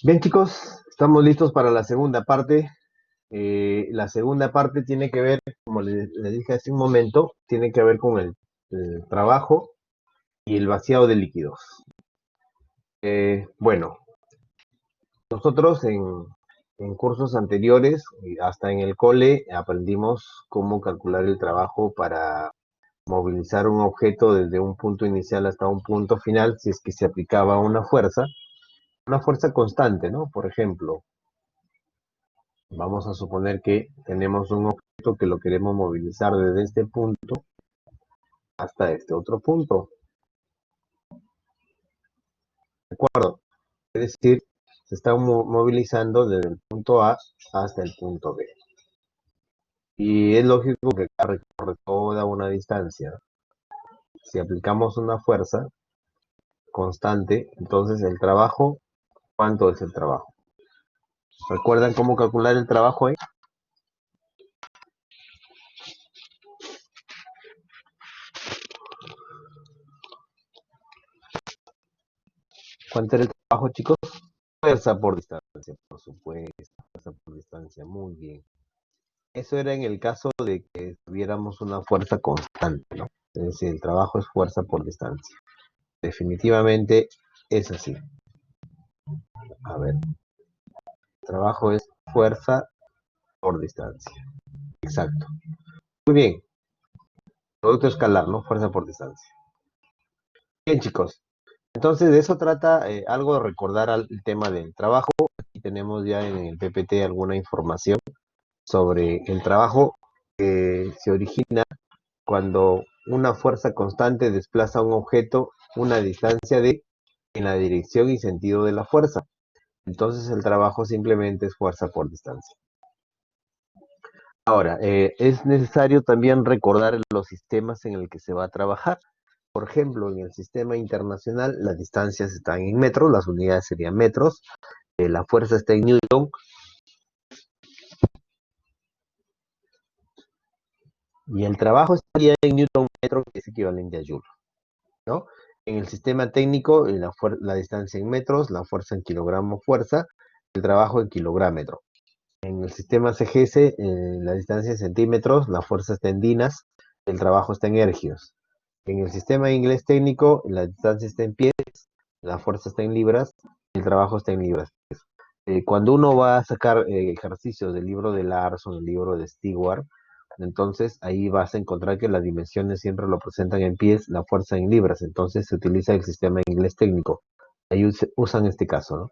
Bien, chicos, estamos listos para la segunda parte. La segunda parte tiene que ver, como le dije hace un momento, tiene que ver con el trabajo y el vaciado de líquidos. Bueno, nosotros en cursos anteriores, y hasta en el cole, aprendimos cómo calcular el trabajo para movilizar un objeto desde un punto inicial hasta un punto final, si es que se aplicaba una fuerza constante, ¿no? Por ejemplo, vamos a suponer que tenemos un objeto que lo queremos movilizar desde este punto hasta este otro punto. ¿De acuerdo? Es decir, se está movilizando desde el punto A hasta el punto B. Y es lógico que recorre toda una distancia. Si aplicamos una fuerza constante, entonces el trabajo, ¿cuánto es el trabajo? ¿Recuerdan cómo calcular el trabajo ahí? ¿Cuánto era el trabajo, chicos? Fuerza por distancia, por supuesto. Fuerza por distancia, muy bien. Eso era en el caso de que tuviéramos una fuerza constante, ¿no? Es decir, el trabajo es fuerza por distancia. Definitivamente es así. A ver, el trabajo es fuerza por distancia. Exacto. Muy bien. Producto escalar, ¿no? Fuerza por distancia. Bien, chicos. Entonces, de eso trata algo de recordar el tema del trabajo. Aquí tenemos ya en el PPT alguna información sobre el trabajo que se origina cuando una fuerza constante desplaza un objeto una distancia de en la dirección y sentido de la fuerza. Entonces el trabajo simplemente es fuerza por distancia. Ahora, es necesario también recordar los sistemas en el que se va a trabajar. Por ejemplo, en el sistema internacional las distancias están en metros, las unidades serían metros, la fuerza está en newton y el trabajo estaría en newton metro, que es equivalente a joule, ¿no? En el sistema técnico, la distancia en metros, la fuerza en kilogramo fuerza, el trabajo en kilográmetro. En el sistema CGS, la distancia en centímetros, la fuerza está en dinas, el trabajo está en ergios. En el sistema inglés técnico, la distancia está en pies, la fuerza está en libras, el trabajo está en libras. Cuando uno va a sacar ejercicios del libro de Larson, el libro de Stewart, entonces ahí vas a encontrar que las dimensiones siempre lo presentan en pies, la fuerza en libras. Entonces se utiliza el sistema inglés técnico. Ahí usan este caso, ¿no?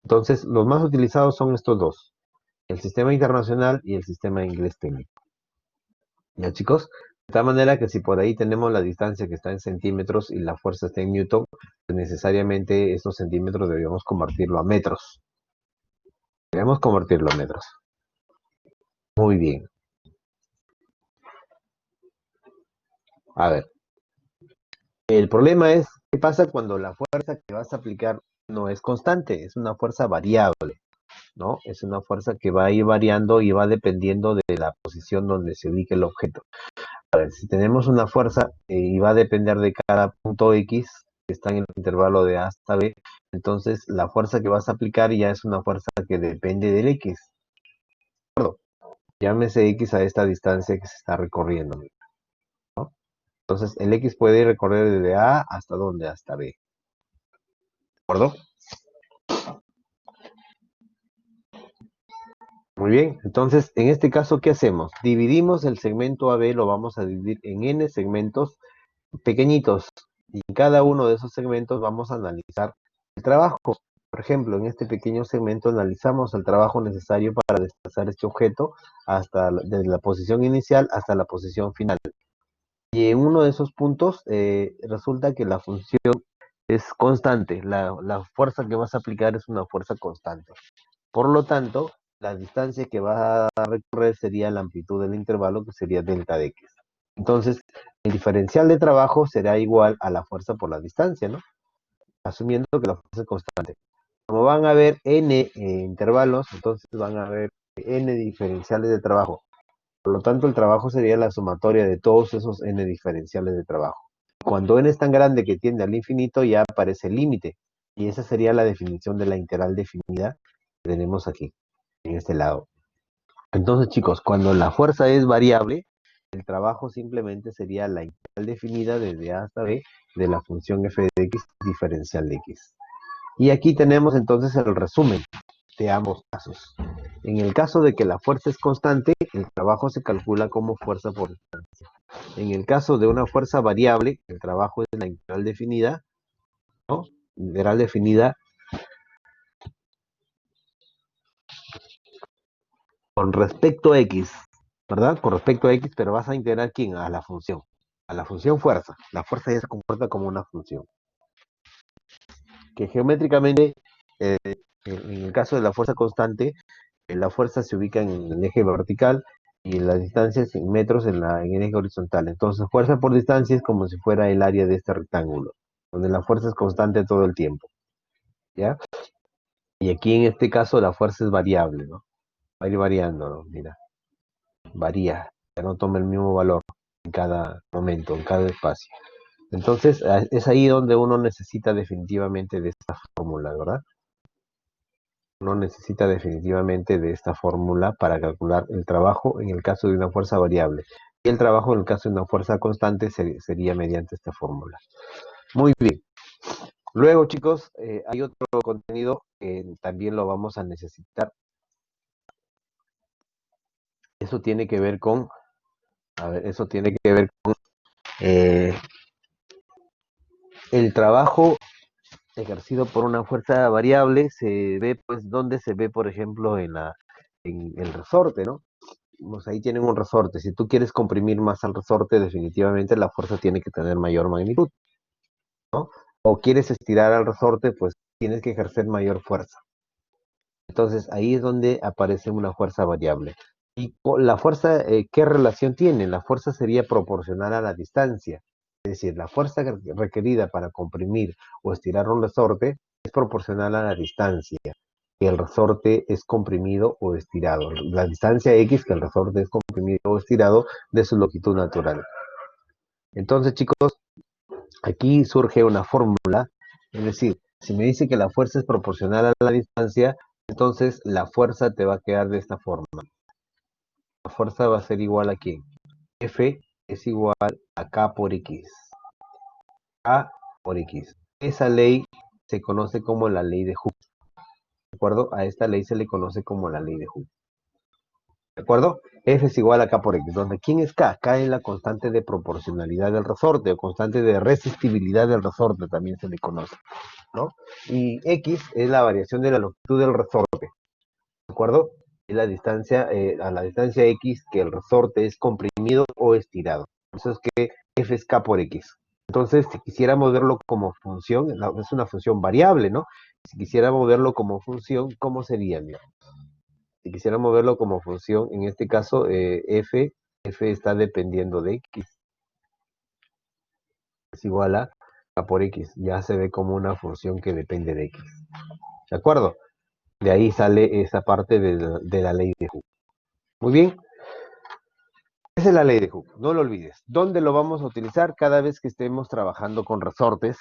Entonces, los más utilizados son estos dos, el sistema internacional y el sistema inglés técnico. ¿Ya, chicos? De tal manera que si por ahí tenemos la distancia que está en centímetros y la fuerza está en newton, pues necesariamente estos centímetros debemos convertirlo a metros. Debemos convertirlo a metros. Muy bien. A ver, el problema es, ¿qué pasa cuando la fuerza que vas a aplicar no es constante? Es una fuerza variable, ¿no? Es una fuerza que va a ir variando y va dependiendo de la posición donde se ubique el objeto. A ver, si tenemos una fuerza y va a depender de cada punto X que está en el intervalo de A hasta B, entonces la fuerza que vas a aplicar ya es una fuerza que depende del X. ¿De acuerdo? Llámese X a esta distancia que se está recorriendo, ¿no? Entonces el X puede recorrer desde A hasta ¿dónde? Hasta B. ¿De acuerdo? Muy bien, entonces en este caso, ¿qué hacemos? Dividimos el segmento AB, lo vamos a dividir en N segmentos pequeñitos y en cada uno de esos segmentos vamos a analizar el trabajo. Por ejemplo, en este pequeño segmento analizamos el trabajo necesario para desplazar este objeto desde la posición inicial hasta la posición final. Y en uno de esos puntos resulta que la función es constante, la fuerza que vas a aplicar es una fuerza constante. Por lo tanto, la distancia que vas a recorrer sería la amplitud del intervalo, que sería delta de x. Entonces, el diferencial de trabajo será igual a la fuerza por la distancia, ¿no? Asumiendo que la fuerza es constante. Como van a haber n intervalos, entonces van a haber n diferenciales de trabajo. Por lo tanto, el trabajo sería la sumatoria de todos esos n diferenciales de trabajo. Cuando n es tan grande que tiende al infinito, ya aparece el límite. Y esa sería la definición de la integral definida que tenemos aquí, en este lado. Entonces, chicos, cuando la fuerza es variable, el trabajo simplemente sería la integral definida desde A hasta B de la función f de x diferencial de x. Y aquí tenemos entonces el resumen de ambos casos. En el caso de que la fuerza es constante, el trabajo se calcula como fuerza por distancia. En el caso de una fuerza variable, el trabajo es la integral definida, ¿no? Integral definida con respecto a x, ¿verdad? Con respecto a x, pero vas a integrar ¿quién? A la función fuerza. La fuerza ya se comporta como una función. Que geométricamente, eh, en el caso de la fuerza constante, la fuerza se ubica en el eje vertical y las distancias en metros en el eje horizontal. Entonces, fuerza por distancia es como si fuera el área de este rectángulo, donde la fuerza es constante todo el tiempo, ¿ya? Y aquí en este caso la fuerza es variable, ¿no? Va a ir variando, ¿no? Mira, varía, ya no toma el mismo valor en cada momento, en cada espacio. Entonces, es ahí donde uno necesita definitivamente de esta fórmula, ¿verdad? Uno necesita definitivamente de esta fórmula para calcular el trabajo en el caso de una fuerza variable. Y el trabajo en el caso de una fuerza constante sería mediante esta fórmula. Muy bien. Luego, chicos, hay otro contenido que también lo vamos a necesitar. Eso tiene que ver con, a ver, eso tiene que ver con eh, el trabajo ejercido por una fuerza variable. Se ve, pues, ¿dónde se ve, por ejemplo, en el resorte, ¿no? Pues ahí tienen un resorte. Si tú quieres comprimir más al resorte, definitivamente la fuerza tiene que tener mayor magnitud, ¿no? O quieres estirar al resorte, pues tienes que ejercer mayor fuerza. Entonces ahí es donde aparece una fuerza variable. Y la fuerza, ¿qué relación tiene? La fuerza sería proporcional a la distancia. Es decir, la fuerza requerida para comprimir o estirar un resorte es proporcional a la distancia que el resorte es comprimido o estirado. La distancia x que el resorte es comprimido o estirado de su longitud natural. Entonces, chicos, aquí surge una fórmula, es decir, si me dice que la fuerza es proporcional a la distancia, entonces la fuerza te va a quedar de esta forma. La fuerza va a ser igual a ¿qué? F es igual a K por X. A por X. Esa ley se conoce como la ley de Hooke. ¿De acuerdo? A esta ley se le conoce como la ley de Hooke. ¿De acuerdo? F es igual a K por X, donde ¿quién es K? K es la constante de proporcionalidad del resorte, o constante de resistibilidad del resorte, también se le conoce, ¿no? Y X es la variación de la longitud del resorte, ¿de acuerdo? Es la distancia, a la distancia X que el resorte es comprimido o estirado. Por eso es que F es K por X. Entonces, si quisiéramos verlo como función, es una función variable, ¿no? Si quisiéramos verlo como función, ¿cómo sería? Mira, si quisiéramos verlo como función, en este caso, f está dependiendo de x, es igual a k por x, ya se ve como una función que depende de x, ¿de acuerdo? De ahí sale esa parte de la ley de Hooke. Muy bien, esa es la ley de Hooke, no lo olvides. ¿Dónde lo vamos a utilizar? Cada vez que estemos trabajando con resortes,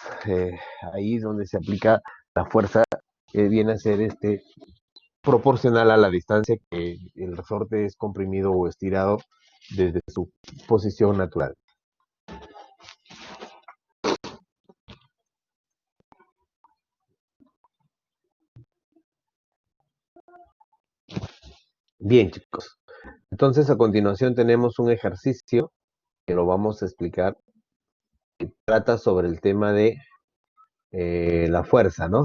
ahí es donde se aplica la fuerza que viene a ser proporcional a la distancia que el resorte es comprimido o estirado desde su posición natural. Bien, chicos. Entonces, a continuación tenemos un ejercicio que lo vamos a explicar, que trata sobre el tema de la fuerza, ¿no?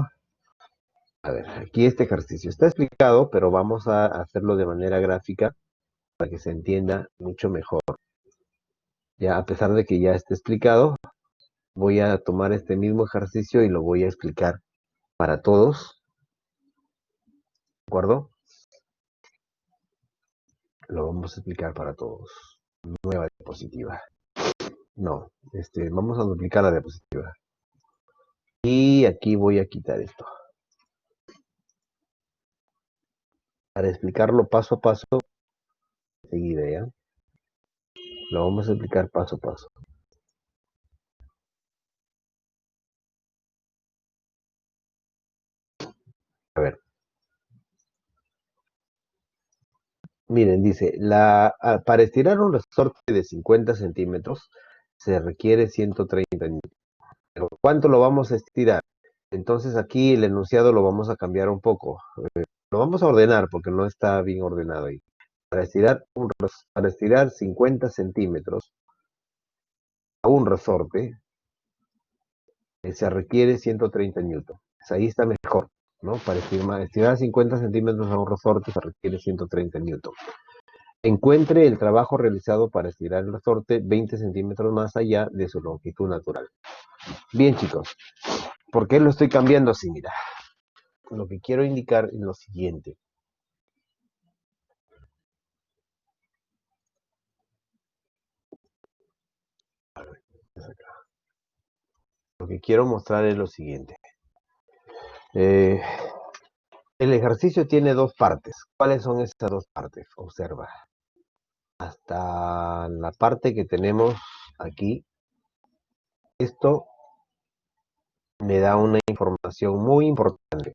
A ver, aquí este ejercicio está explicado, pero vamos a hacerlo de manera gráfica para que se entienda mucho mejor. Ya, a pesar de que ya esté explicado, voy a tomar este mismo ejercicio y lo voy a explicar para todos, ¿de acuerdo? Lo vamos a explicar para todos. Nueva diapositiva. No, vamos a duplicar la diapositiva. Y aquí voy a quitar esto. Para explicarlo paso a paso, seguida, ¿ya? Lo vamos a explicar paso a paso. A ver, miren, dice, para estirar un resorte de 50 centímetros se requiere 130 newton. Pero ¿cuánto lo vamos a estirar? Entonces aquí el enunciado lo vamos a cambiar un poco. Lo vamos a ordenar porque no está bien ordenado ahí. Para estirar 50 centímetros a un resorte se requiere 130 newton. Pues ahí está mejor, ¿no? Para estirar 50 centímetros a un resorte se requiere 130 newton. Encuentre el trabajo realizado para estirar el resorte 20 centímetros más allá de su longitud natural. Bien, chicos, ¿por qué lo estoy cambiando así? Mira, lo que quiero indicar es lo siguiente. Lo que quiero mostrar es lo siguiente. El ejercicio tiene dos partes. ¿Cuáles son esas dos partes? Observa. Hasta la parte que tenemos aquí, esto me da una información muy importante,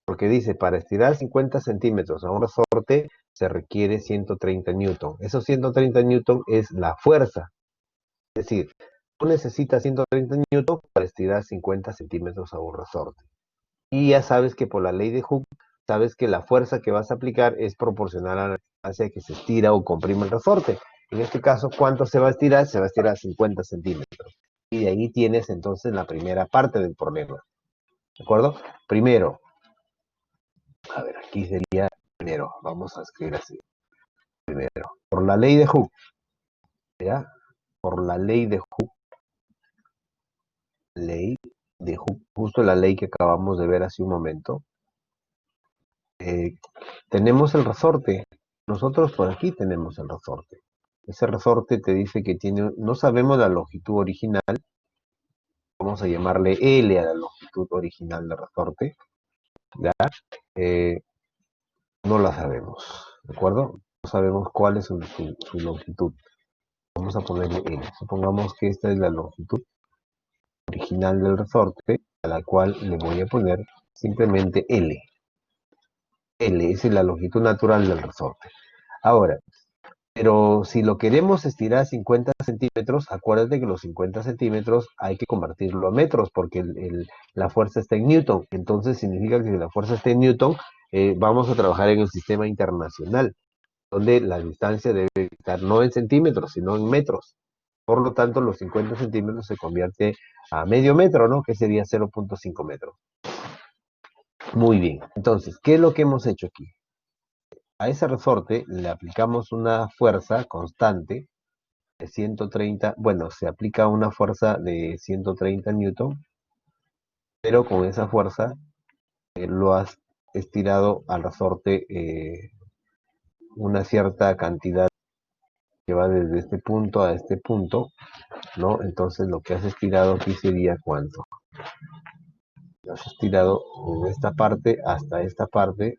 porque dice, para estirar 50 centímetros a un resorte se requiere 130 newton. Esos 130 newton es la fuerza. Es decir, tú necesitas 130 newton para estirar 50 centímetros a un resorte. Y ya sabes que por la ley de Hooke, sabes que la fuerza que vas a aplicar es proporcional a la distancia que se estira o comprime el resorte. En este caso, ¿cuánto se va a estirar? Se va a estirar 50 centímetros. Y de ahí tienes entonces la primera parte del problema. ¿De acuerdo? Primero, a ver, aquí sería primero, vamos a escribir así. Primero, por la ley de Hooke, ¿ya? Por la ley de Hooke, justo la ley que acabamos de ver hace un momento, eh, tenemos el resorte. Nosotros por aquí tenemos el resorte. Ese resorte te dice que tiene, no sabemos la longitud original, vamos a llamarle L a la longitud original del resorte, ¿ya? Eh, no la sabemos, ¿de acuerdo? No sabemos cuál es su longitud. Vamos a ponerle L. Supongamos que esta es la longitud original del resorte, a la cual le voy a poner simplemente L. L es la longitud natural del resorte. Ahora, pero si lo queremos estirar 50 centímetros, acuérdate que los 50 centímetros hay que convertirlo a metros porque la fuerza está en Newton. Entonces significa que si la fuerza está en Newton, vamos a trabajar en el sistema internacional, donde la distancia debe estar no en centímetros, sino en metros. Por lo tanto, los 50 centímetros se convierte a medio metro, ¿no? Que sería 0.5 metros. Muy bien. Entonces, ¿qué es lo que hemos hecho aquí? A ese resorte le aplicamos una fuerza constante de 130, bueno, se aplica una fuerza de 130 newton, pero con esa fuerza lo has estirado al resorte una cierta cantidad que va desde este punto a este punto, ¿no? Entonces lo que has estirado aquí sería ¿cuánto? Lo has estirado desde esta parte hasta esta parte,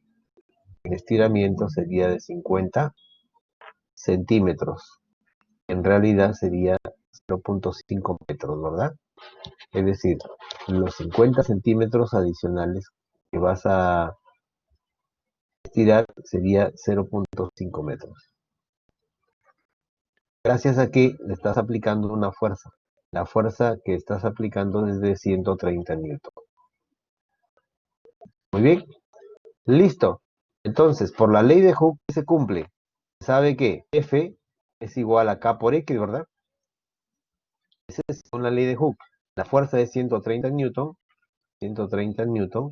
el estiramiento sería de 50 centímetros. En realidad sería 0.5 metros, ¿verdad? Es decir, los 50 centímetros adicionales que vas a estirar sería 0.5 metros. Gracias a que le estás aplicando una fuerza. La fuerza que estás aplicando es de 130 newton. Muy bien, listo. Entonces, por la ley de Hooke se cumple. Sabe que F es igual a K por X, ¿verdad? Esa es una ley de Hooke. La fuerza es 130 newton, 130 newton,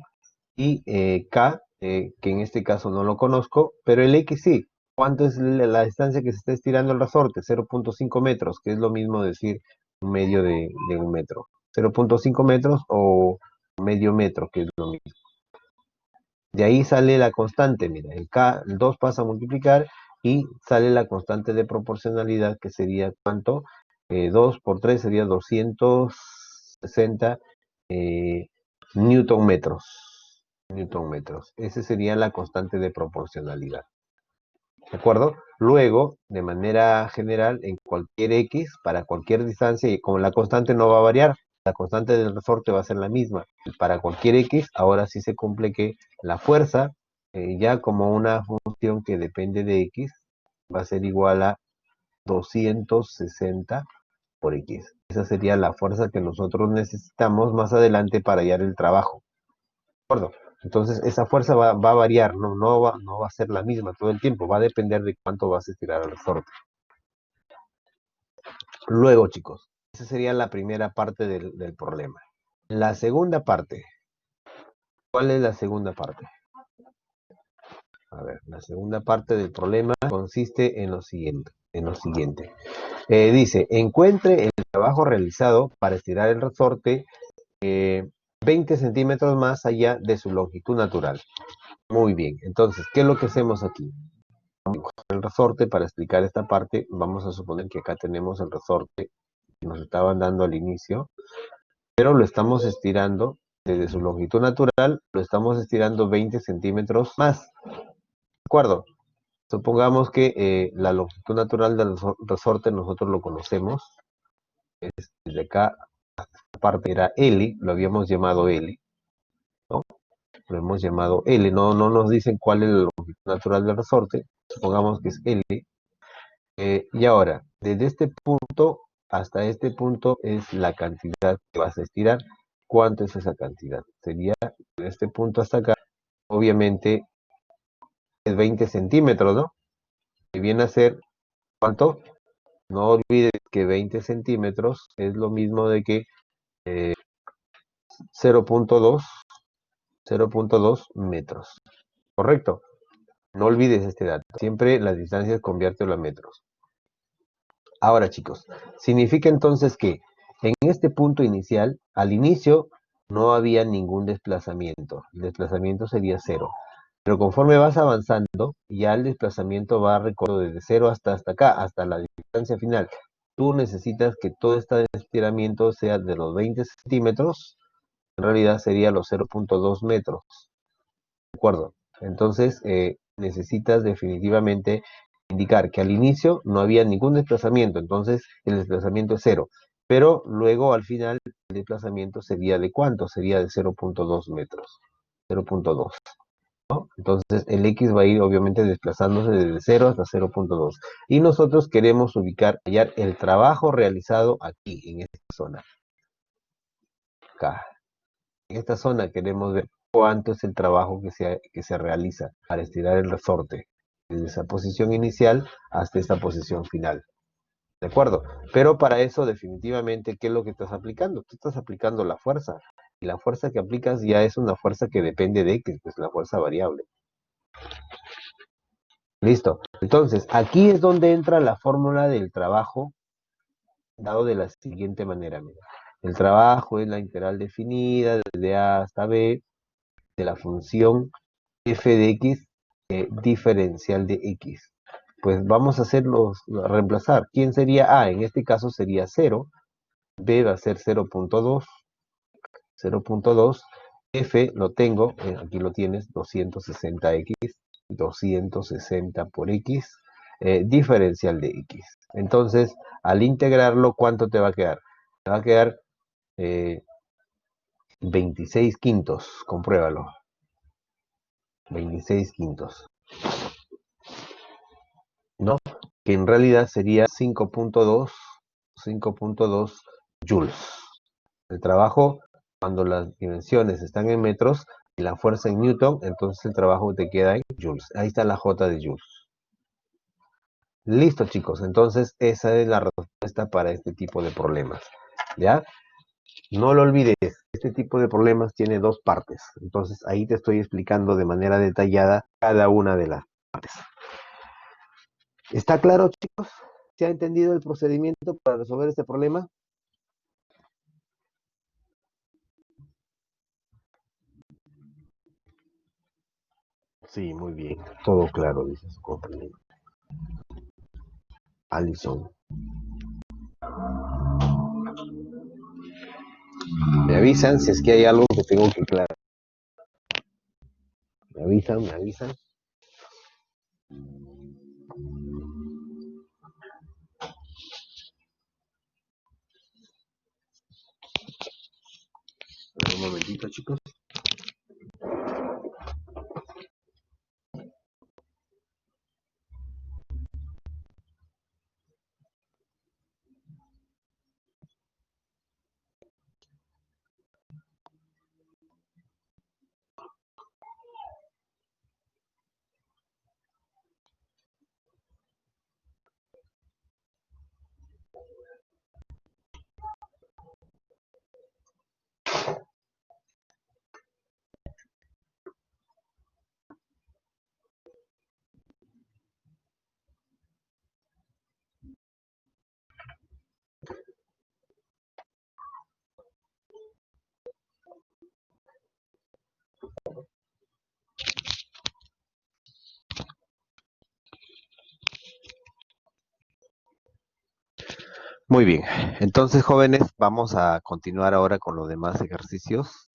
y K, que en este caso no lo conozco, pero el X sí. ¿Cuánto es la distancia que se está estirando el resorte? 0.5 metros, que es lo mismo decir un medio de un metro. 0.5 metros o medio metro, que es lo mismo. De ahí sale la constante, mira, el 2 pasa a multiplicar y sale la constante de proporcionalidad, que sería ¿cuánto? 2 por 3 sería 260 eh, newton metros. Newton metros. Esa sería la constante de proporcionalidad. ¿De acuerdo? Luego, de manera general, en cualquier X, para cualquier distancia, y como la constante no va a variar, la constante del resorte va a ser la misma. Para cualquier X, ahora sí se cumple que la fuerza, ya como una función que depende de X, va a ser igual a 260 por X. Esa sería la fuerza que nosotros necesitamos más adelante para hallar el trabajo. ¿De acuerdo? Entonces, esa fuerza va a variar, no va a ser la misma todo el tiempo, va a depender de cuánto vas a estirar el resorte. Luego, chicos, esa sería la primera parte del problema. La segunda parte, ¿cuál es la segunda parte? A ver, la segunda parte del problema consiste en lo siguiente. Dice, encuentre el trabajo realizado para estirar el resorte 20 centímetros más allá de su longitud natural. Muy bien, entonces, ¿qué es lo que hacemos aquí? El resorte, para explicar esta parte, vamos a suponer que acá tenemos el resorte que nos estaban dando al inicio, pero lo estamos estirando desde su longitud natural, lo estamos estirando 20 centímetros más. ¿De acuerdo? Supongamos que la longitud natural del resorte nosotros lo conocemos. Desde acá, esta parte era L, lo habíamos llamado L, ¿no? Lo hemos llamado L, no nos dicen cuál es la longitud natural del resorte, supongamos que es L. Y ahora, desde este punto hasta este punto es la cantidad que vas a estirar. ¿Cuánto es esa cantidad? Sería de este punto hasta acá, obviamente es 20 centímetros, ¿no? Que viene a ser, ¿cuánto? No olvides que 20 centímetros es lo mismo de que 0.2 metros. ¿Correcto? No olvides este dato. Siempre las distancias conviértelo a metros. Ahora, chicos, significa entonces que en este punto inicial, al inicio, no había ningún desplazamiento. El desplazamiento sería cero. Pero conforme vas avanzando, ya el desplazamiento va recorriendo desde cero hasta acá, hasta la distancia final. Tú necesitas que todo este estiramiento sea de los 20 centímetros, en realidad sería los 0.2 metros. ¿De acuerdo? Entonces, necesitas definitivamente indicar que al inicio no había ningún desplazamiento, entonces el desplazamiento es cero. Pero luego, al final, el desplazamiento sería ¿de cuánto? Sería de 0.2 metros. 0.2. ¿No? Entonces, el X va a ir obviamente desplazándose desde 0 hasta 0.2. Y nosotros queremos hallar el trabajo realizado aquí, en esta zona. Acá. En esta zona queremos ver cuánto es el trabajo que se realiza para estirar el resorte desde esa posición inicial hasta esta posición final. ¿De acuerdo? Pero para eso definitivamente, ¿qué es lo que estás aplicando? Tú estás aplicando la fuerza. Y la fuerza que aplicas ya es una fuerza que depende de X, pues la fuerza variable. Listo. Entonces, aquí es donde entra la fórmula del trabajo dado de la siguiente manera. Mira. El trabajo es la integral definida desde A hasta B de la función f de x diferencial de x. Pues vamos a reemplazar. ¿Quién sería A? En este caso sería 0. B va a ser 0.2. 0.2. F lo tengo, aquí lo tienes, 260x. 260 por x. Diferencial de x. Entonces, al integrarlo, ¿cuánto te va a quedar? Te va a quedar 26 quintos. Compruébalo. 26 quintos. ¿No? Que en realidad sería 5.2 joules. El trabajo, cuando las dimensiones están en metros y la fuerza en newton, entonces el trabajo te queda en joules. Ahí está la J de joules. Listo, chicos. Entonces esa es la respuesta para este tipo de problemas. ¿Ya? No lo olvides, este tipo de problemas tiene dos partes. Entonces ahí te estoy explicando de manera detallada cada una de las partes. ¿Está claro, chicos? ¿Se ha entendido el procedimiento para resolver este problema? Sí, muy bien. Todo claro, dice su compañero. Alison. Me avisan si es que hay algo que tengo que aclarar. Me avisan, me avisan. Un momentito, chicos. Muy bien, entonces jóvenes, vamos a continuar ahora con los demás ejercicios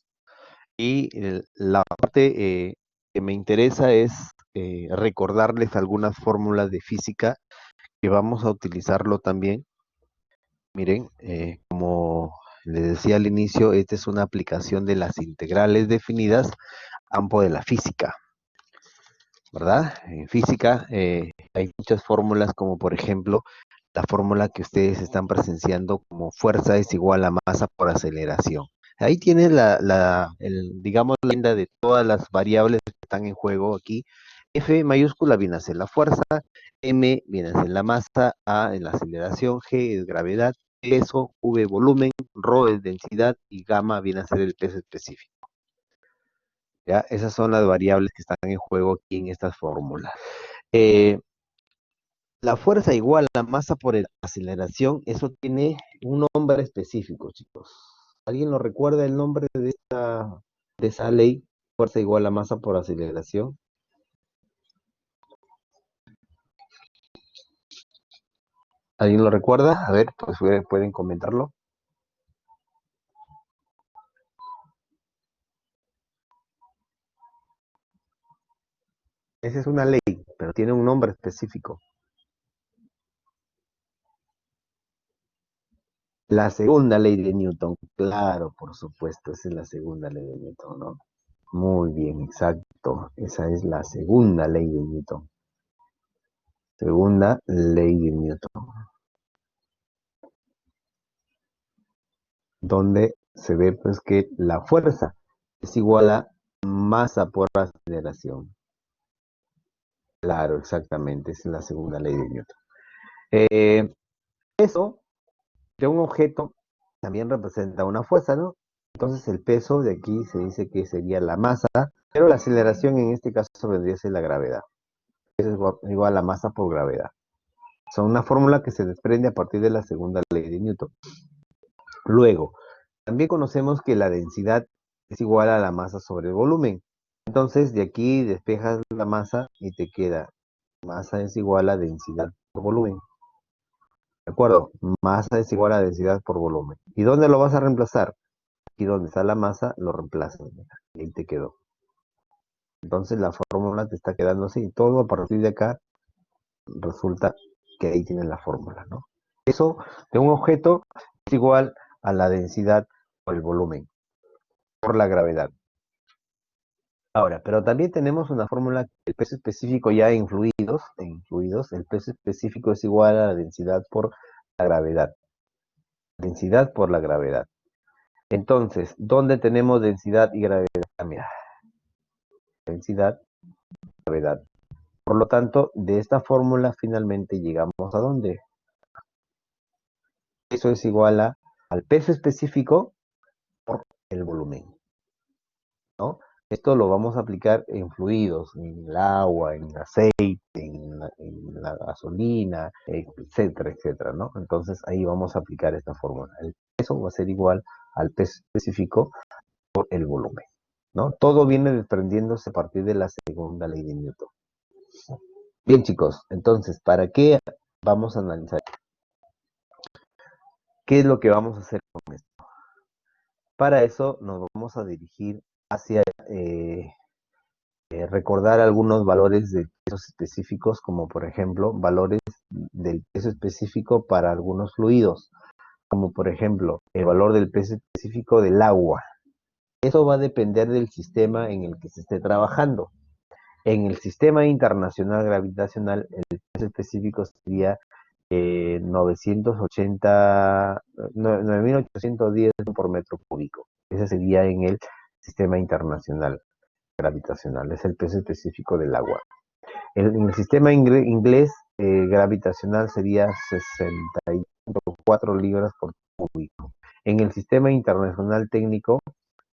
y la parte que me interesa es recordarles algunas fórmulas de física que vamos a utilizarlo también. Miren, como les decía al inicio, esta es una aplicación de las integrales definidas a campo de la física, ¿verdad? En física hay muchas fórmulas como por ejemplo la fórmula que ustedes están presenciando como fuerza es igual a masa por aceleración. Ahí tienes digamos, la leyenda de todas las variables que están en juego aquí. F mayúscula viene a ser la fuerza, M viene a ser la masa, A es la aceleración, G es gravedad, peso, V volumen, ρ es densidad y gamma viene a ser el peso específico. ¿Ya? Esas son las variables que están en juego aquí en estas fórmulas. Eh, La fuerza igual a la masa por aceleración, eso tiene un nombre específico, chicos. ¿Alguien lo recuerda el nombre de esa ley? Fuerza igual a masa por aceleración. ¿Alguien lo recuerda? A ver, pues pueden comentarlo. Esa es una ley, pero tiene un nombre específico. La segunda ley de Newton, claro, por supuesto, esa es la segunda ley de Newton, ¿no? Muy bien, exacto. Esa es la segunda ley de Newton. Segunda ley de Newton. Donde se ve pues que la fuerza es igual a masa por aceleración. Claro, exactamente, esa es la segunda ley de Newton. Peso de un objeto también representa una fuerza, ¿no? Entonces el peso de aquí se dice que sería la masa, pero la aceleración en este caso vendría a ser la gravedad. Es igual a la masa por gravedad. Son una fórmula que se desprende a partir de la segunda ley de Newton. Luego, también conocemos que la densidad es igual a la masa sobre el volumen. Entonces, de aquí despejas la masa y te queda masa es igual a densidad por volumen. ¿De acuerdo? Masa es igual a densidad por volumen. ¿Y dónde lo vas a reemplazar? Aquí donde está la masa, lo reemplazas. Y ahí te quedó. Entonces, la fórmula te está quedando así. Todo a partir de acá resulta que ahí tienes la fórmula, ¿no? Eso de un objeto es igual a la densidad por el volumen, por la gravedad. Ahora, pero también tenemos una fórmula, el peso específico ya en fluidos, el peso específico es igual a la densidad por la gravedad. Densidad por la gravedad. Entonces, ¿dónde tenemos densidad y gravedad? Mira, densidad, gravedad. Por lo tanto, de esta fórmula finalmente llegamos a dónde. Eso es igual al peso específico por el volumen, ¿no? Esto lo vamos a aplicar en fluidos, en el agua, en el aceite, en la gasolina, etcétera, etcétera, ¿no? Entonces ahí vamos a aplicar esta fórmula. El peso va a ser igual al peso específico por el volumen, ¿no? Todo viene desprendiéndose a partir de la segunda ley de Newton. Bien, chicos, entonces, ¿para qué vamos a analizar? ¿Qué es lo que vamos a hacer con esto? Para eso nos vamos a dirigir hacia recordar algunos valores de pesos específicos, como por ejemplo valores del peso específico para algunos fluidos, como por ejemplo el valor del peso específico del agua, Eso va a depender del sistema en el que se esté trabajando. En el sistema internacional gravitacional, el peso específico sería 980, 9.810 por metro cúbico. Ese sería en el sistema internacional gravitacional, es el peso específico del agua. En el sistema inglés gravitacional sería 60,4 libras por cúbico. En el sistema internacional técnico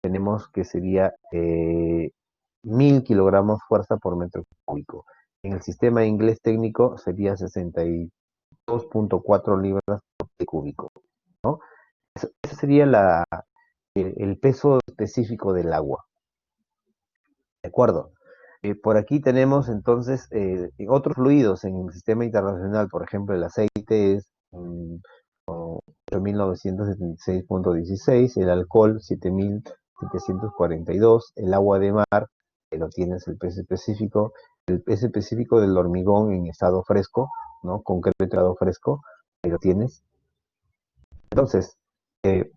tenemos que sería 1.000 kilogramos fuerza por metro cúbico. En el sistema inglés técnico sería 62,4 libras por cúbico, ¿no? Ese sería el peso específico del agua, ¿de acuerdo? Por aquí tenemos entonces otros fluidos en el sistema internacional, por ejemplo, el aceite es 8.976,16, el alcohol 7.742, el agua de mar, que lo tienes el peso específico del hormigón en estado fresco, ¿no? Concreto en estado fresco, ahí lo tienes. Entonces, eh,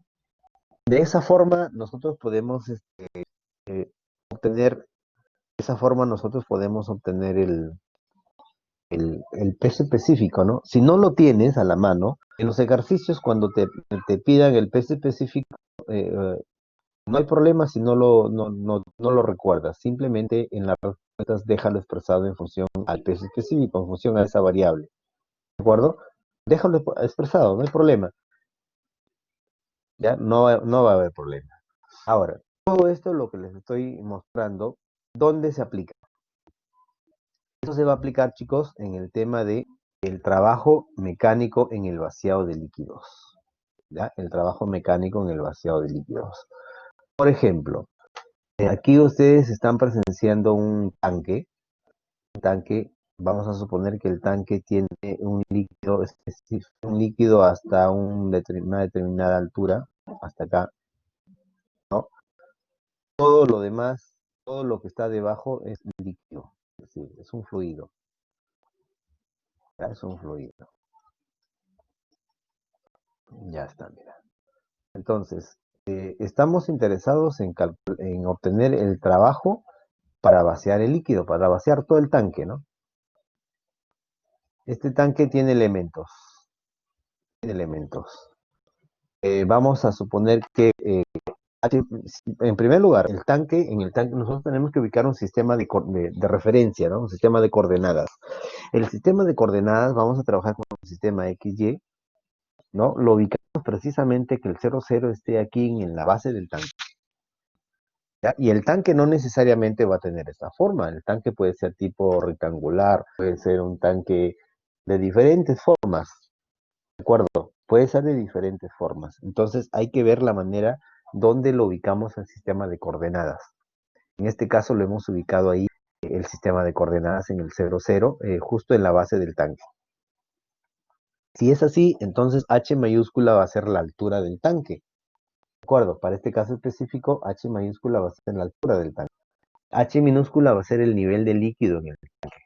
de esa forma nosotros podemos eh, obtener, de esa forma nosotros podemos obtener el peso específico, ¿no? Si no lo tienes a la mano, en los ejercicios cuando te pidan el peso específico, no hay problema si no lo recuerdas. Simplemente en las respuestas déjalo expresado en función al peso específico, en función a esa variable. ¿De acuerdo? Déjalo expresado, no hay problema. Ya no va a haber problema. Ahora, todo esto lo que les estoy mostrando, ¿dónde se aplica? Eso se va a aplicar, chicos, en el tema de el trabajo mecánico en el vaciado de líquidos. ¿Ya? El trabajo mecánico en el vaciado de líquidos. Por ejemplo, aquí ustedes están presenciando un tanque. Vamos a suponer que el tanque tiene un líquido específico, un líquido hasta una determinada altura, hasta acá, ¿no? Todo lo demás, todo lo que está debajo es líquido, es decir, es un fluido, ¿ya? Es un fluido. Ya está, mira. Entonces, estamos interesados en obtener el trabajo para vaciar el líquido, para vaciar todo el tanque, ¿no? Este tanque tiene elementos. Vamos a suponer que, en primer lugar, en el tanque nosotros tenemos que ubicar un sistema de referencia, ¿no? Un sistema de coordenadas. El sistema de coordenadas, vamos a trabajar con un sistema XY, ¿no? Lo ubicamos precisamente que el 00 esté aquí en la base del tanque. ¿Ya? Y el tanque no necesariamente va a tener esta forma. El tanque puede ser tipo rectangular, puede ser un tanque de diferentes formas, ¿de acuerdo? Puede ser de diferentes formas. Entonces hay que ver la manera donde lo ubicamos al sistema de coordenadas. En este caso lo hemos ubicado ahí, el sistema de coordenadas en el 00, justo en la base del tanque. Si es así, entonces H mayúscula va a ser la altura del tanque. ¿De acuerdo? Para este caso específico, H mayúscula va a ser la altura del tanque. H minúscula va a ser el nivel de líquido en el tanque.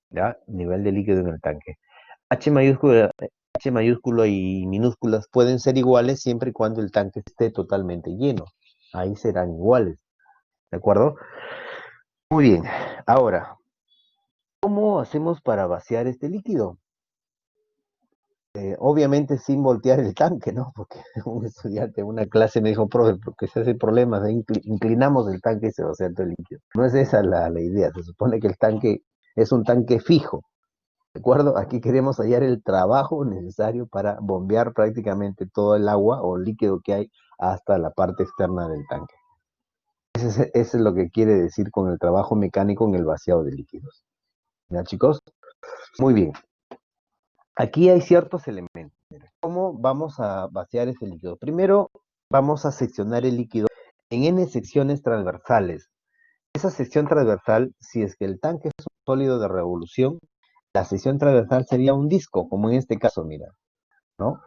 ¿Ya? Nivel de líquido en el tanque. H mayúscula y minúsculas pueden ser iguales siempre y cuando el tanque esté totalmente lleno. Ahí serán iguales. ¿De acuerdo? Muy bien. Ahora, ¿cómo hacemos para vaciar este líquido? Obviamente sin voltear el tanque, ¿no? Porque un estudiante en una clase me dijo, profe, porque se hace problemas, inclinamos el tanque y se vacía todo el líquido. No es esa la idea, se supone que el tanque es un tanque fijo, ¿de acuerdo? Aquí queremos hallar el trabajo necesario para bombear prácticamente todo el agua o líquido que hay hasta la parte externa del tanque. Eso es lo que quiere decir con el trabajo mecánico en el vaciado de líquidos. ¿Ya, chicos? Muy bien. Aquí hay ciertos elementos. ¿Cómo vamos a vaciar ese líquido? Primero, vamos a seccionar el líquido en N secciones transversales. Esa sección transversal, si es que el tanque es un sólido de revolución, la sección transversal sería un disco, como en este caso, mira, ¿no?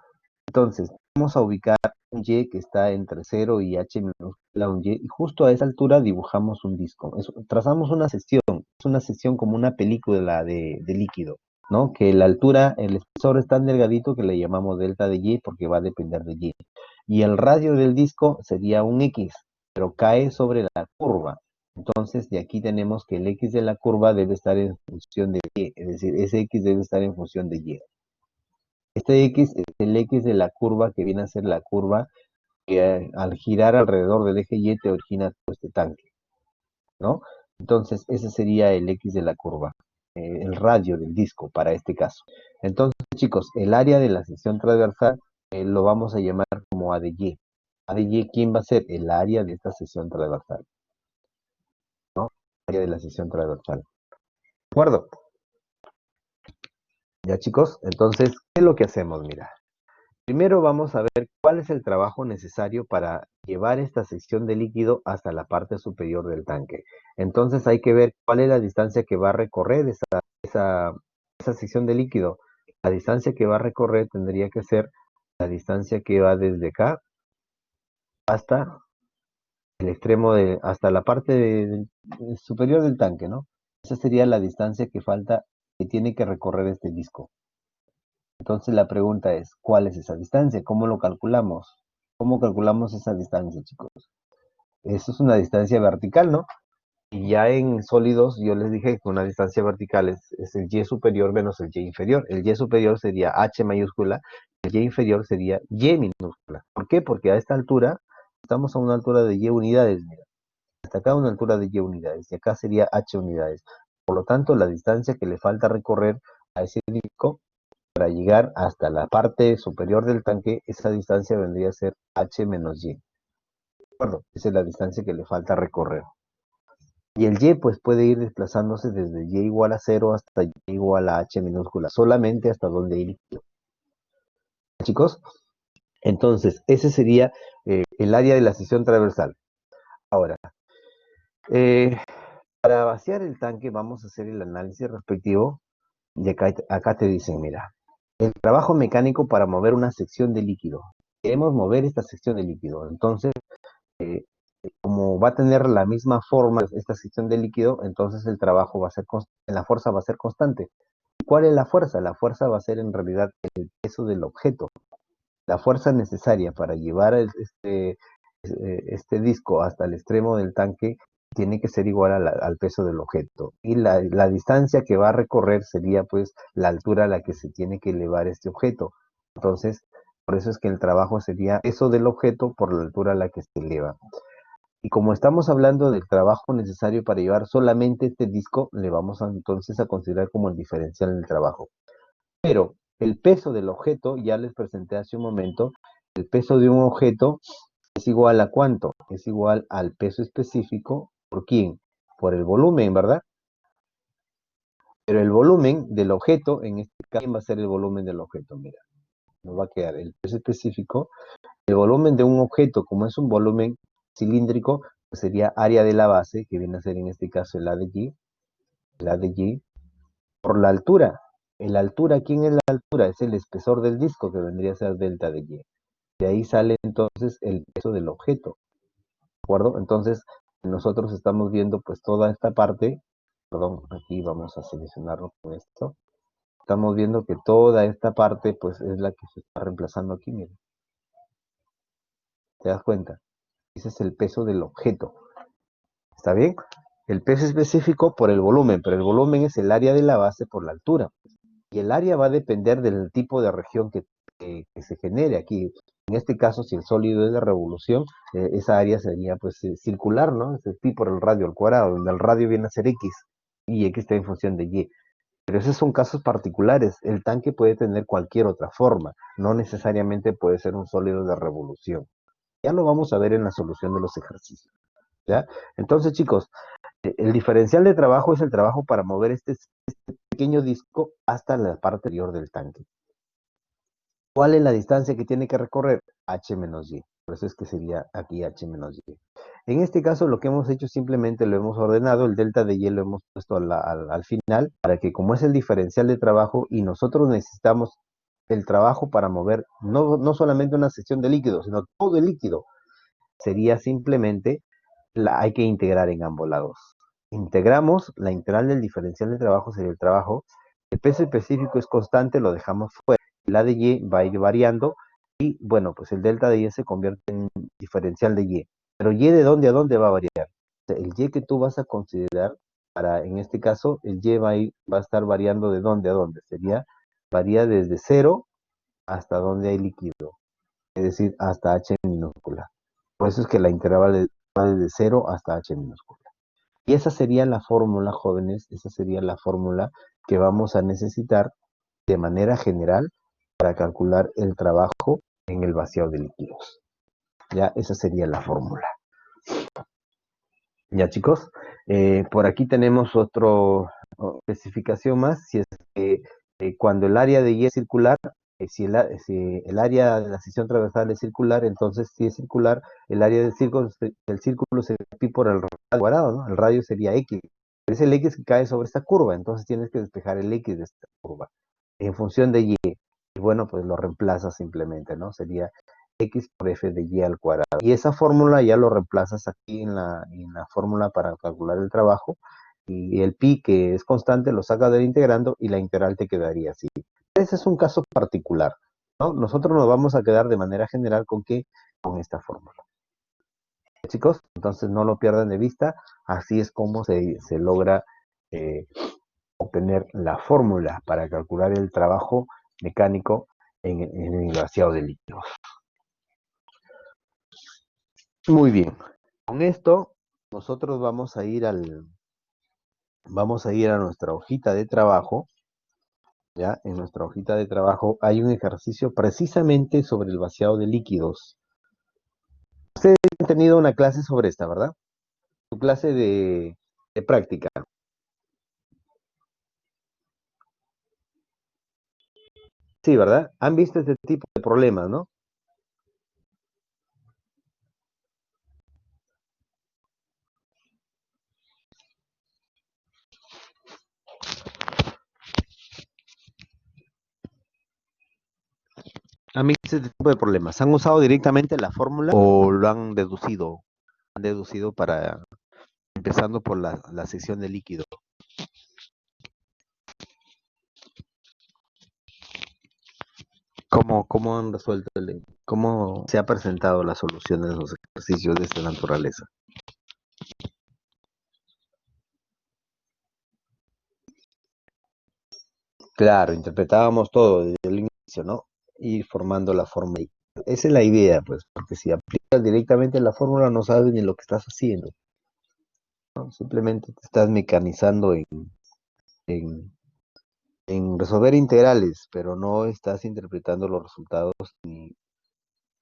Entonces, vamos a ubicar un Y que está entre 0 y H minúscula, un Y, y justo a esa altura dibujamos un disco. Trazamos una sección, es una sección como una película de líquido, ¿no? Que la altura, el espesor es tan delgadito que le llamamos delta de Y porque va a depender de Y. Y el radio del disco sería un X, pero cae sobre la curva. Entonces, de aquí tenemos que el X de la curva debe estar en función de Y, es decir, ese X debe estar en función de Y. Este X es el X de la curva que viene a ser la curva que al girar alrededor del eje Y te origina todo este tanque, ¿no? Entonces, ese sería el X de la curva, el radio del disco para este caso. Entonces, chicos, el área de la sección transversal lo vamos a llamar como A de Y. A de Y, ¿quién va a ser? El área de esta sección transversal, ¿no? Área de la sección transversal. ¿De acuerdo? Ya, chicos, entonces, ¿qué es lo que hacemos? Mira, primero vamos a ver cuál es el trabajo necesario para llevar esta sección de líquido hasta la parte superior del tanque. Entonces hay que ver cuál es la distancia que va a recorrer esa sección de líquido. La distancia que va a recorrer tendría que ser la distancia que va desde acá hasta el extremo hasta la parte superior del tanque, ¿no? Esa sería la distancia que falta, que tiene que recorrer este disco. Entonces la pregunta es, ¿cuál es esa distancia? ¿Cómo lo calculamos? ¿Cómo calculamos esa distancia, chicos? Eso es una distancia vertical, ¿no? Y ya en sólidos yo les dije que una distancia vertical es el y superior menos el y inferior. El y superior sería h mayúscula, el y inferior sería y minúscula. ¿Por qué? Porque a esta altura estamos a una altura de y unidades, mira. Hasta acá una altura de y unidades y acá sería h unidades. Por lo tanto, la distancia que le falta recorrer a ese disco para llegar hasta la parte superior del tanque, esa distancia vendría a ser h menos y. ¿De acuerdo? Esa es la distancia que le falta recorrer. Y el y pues puede ir desplazándose desde y igual a 0 hasta y igual a h minúscula, solamente hasta donde ir. Chicos, entonces ese sería el área de la sección transversal. Ahora, eh, para vaciar el tanque vamos a hacer el análisis respectivo. Y acá te dicen, mira, el trabajo mecánico para mover una sección de líquido. Queremos mover esta sección de líquido. Entonces, eh, como va a tener la misma forma esta sección de líquido, entonces el trabajo va a ser la fuerza va a ser constante. ¿Cuál es la fuerza? La fuerza va a ser en realidad el peso del objeto. La fuerza necesaria para llevar este disco hasta el extremo del tanque tiene que ser igual al peso del objeto. Y la distancia que va a recorrer sería pues la altura a la que se tiene que elevar este objeto. Entonces, por eso es que el trabajo sería peso del objeto por la altura a la que se eleva. Y como estamos hablando del trabajo necesario para llevar solamente este disco, le vamos entonces a considerar como el diferencial del trabajo. Pero el peso del objeto, ya les presenté hace un momento, el peso de un objeto es igual a ¿cuánto? Es igual al peso específico, ¿por quién? Por el volumen, ¿verdad? Pero el volumen del objeto, en este caso, ¿quién va a ser el volumen del objeto? Mira, nos va a quedar el peso específico. El volumen de un objeto, como es un volumen cilíndrico, pues sería área de la base, que viene a ser en este caso el A de Y, el A de Y, por la altura. La altura, ¿quién es la altura? Es el espesor del disco, que vendría a ser delta de Y. De ahí sale entonces el peso del objeto, ¿de acuerdo? Entonces, nosotros estamos viendo pues toda esta parte, perdón, aquí vamos a seleccionarlo con esto. Estamos viendo que toda esta parte pues es la que se está reemplazando aquí, miren. ¿Te das cuenta? Ese es el peso del objeto. ¿Está bien? El peso específico por el volumen, pero el volumen es el área de la base por la altura. Y el área va a depender del tipo de región que se genere aquí. En este caso, si el sólido es de revolución, esa área sería pues circular, ¿no? Es pi por el radio al cuadrado, donde el radio viene a ser x y x está en función de y. Pero esos son casos particulares. El tanque puede tener cualquier otra forma, no necesariamente puede ser un sólido de revolución. Ya lo vamos a ver en la solución de los ejercicios. ¿Ya? Entonces, chicos, el diferencial de trabajo es el trabajo para mover este pequeño disco hasta la parte exterior del tanque. ¿Cuál es la distancia que tiene que recorrer? H menos Y. Por eso es que sería aquí H menos Y. En este caso lo que hemos hecho simplemente lo hemos ordenado, el delta de Y lo hemos puesto al final, para que como es el diferencial de trabajo y nosotros necesitamos el trabajo para mover no solamente una sección de líquido, sino todo el líquido, sería simplemente, hay que integrar en ambos lados. Integramos, la integral del diferencial de trabajo sería el trabajo, el peso específico es constante, lo dejamos fuera, la de Y va a ir variando, Y bueno, pues el delta de y se convierte en diferencial de y. Pero y de dónde a dónde va a variar. O sea, el y que tú vas a considerar para, en este caso, el y va a estar variando de dónde a dónde. Varía desde cero hasta donde hay líquido, es decir, hasta h minúscula. Por eso es que la integral va desde cero hasta h minúscula. Y esa sería la fórmula, jóvenes, esa sería la fórmula que vamos a necesitar de manera general para calcular el trabajo en el vaciado de líquidos. Ya, esa sería la fórmula. Ya, chicos, por aquí tenemos otra especificación más, si es que cuando el área de Y es circular, si el área de la sección transversal es circular, entonces si es circular, el área del círculo sería pi por el radio cuadrado, ¿no? El radio sería X. Es el X que cae sobre esta curva, entonces tienes que despejar el X de esta curva en función de Y. Y bueno, pues lo reemplazas simplemente, ¿no? Sería X por F de Y al cuadrado. Y esa fórmula ya lo reemplazas aquí en la fórmula para calcular el trabajo. Y el pi, que es constante, lo sacas del integrando y la integral te quedaría así. Ese es un caso particular, ¿no? Nosotros nos vamos a quedar de manera general con qué, con esta fórmula. Chicos, entonces no lo pierdan de vista. Así es como se logra eh, obtener la fórmula para calcular el trabajo mecánico en el vaciado de líquidos. Muy bien. Con esto, nosotros vamos a ir a nuestra hojita de trabajo. Ya, en nuestra hojita de trabajo hay un ejercicio precisamente sobre el vaciado de líquidos. Ustedes han tenido una clase sobre esta, ¿verdad? Tu clase de práctica. Sí, ¿verdad? Han visto este tipo de problemas, ¿no? ¿Han visto este tipo de problemas? ¿Han usado directamente la fórmula o lo han deducido? Han deducido para, empezando por la sección de líquido. ¿Cómo han resuelto cómo se ha presentado la solución de esos ejercicios de esta naturaleza? Claro, interpretábamos todo desde el inicio, ¿no? Y formando la forma. Esa es la idea, pues, porque si aplicas directamente la fórmula no sabes ni lo que estás haciendo, ¿no? Simplemente te estás mecanizando en, en resolver integrales, pero no estás interpretando los resultados ni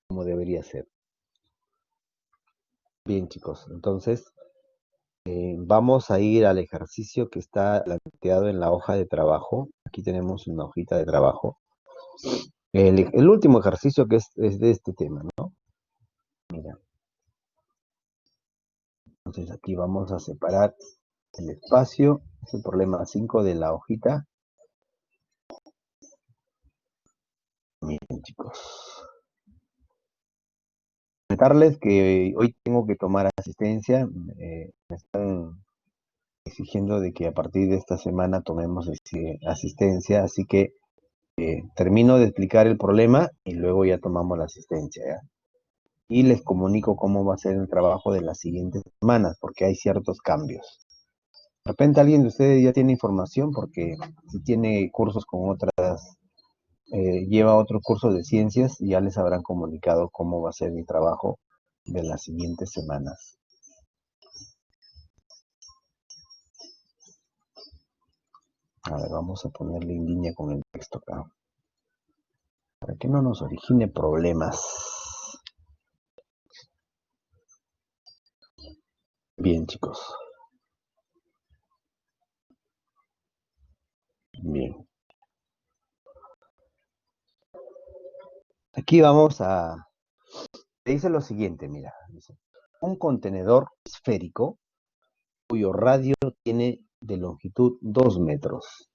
como debería ser. Bien, chicos, entonces vamos a ir al ejercicio que está planteado en la hoja de trabajo. Aquí tenemos una hojita de trabajo. El último ejercicio que es de este tema, ¿no? Mira, entonces aquí vamos a separar el espacio. Es el problema 5 de la hojita. Miren, chicos. Comentarles que hoy tengo que tomar asistencia. Me están exigiendo de que a partir de esta semana tomemos asistencia, así que termino de explicar el problema y luego ya tomamos la asistencia, ¿ya? Y les comunico cómo va a ser el trabajo de las siguientes semanas, porque hay ciertos cambios. De repente alguien de ustedes ya tiene información, porque si tiene cursos con otras, lleva otros cursos de ciencias y ya les habrán comunicado cómo va a ser mi trabajo de las siguientes semanas. A ver, vamos a ponerle en línea con el texto acá, para que no nos origine problemas. Bien, chicos. Bien. Aquí vamos a... Dice lo siguiente, mira. Dice, un contenedor esférico cuyo radio tiene de longitud 2 metros,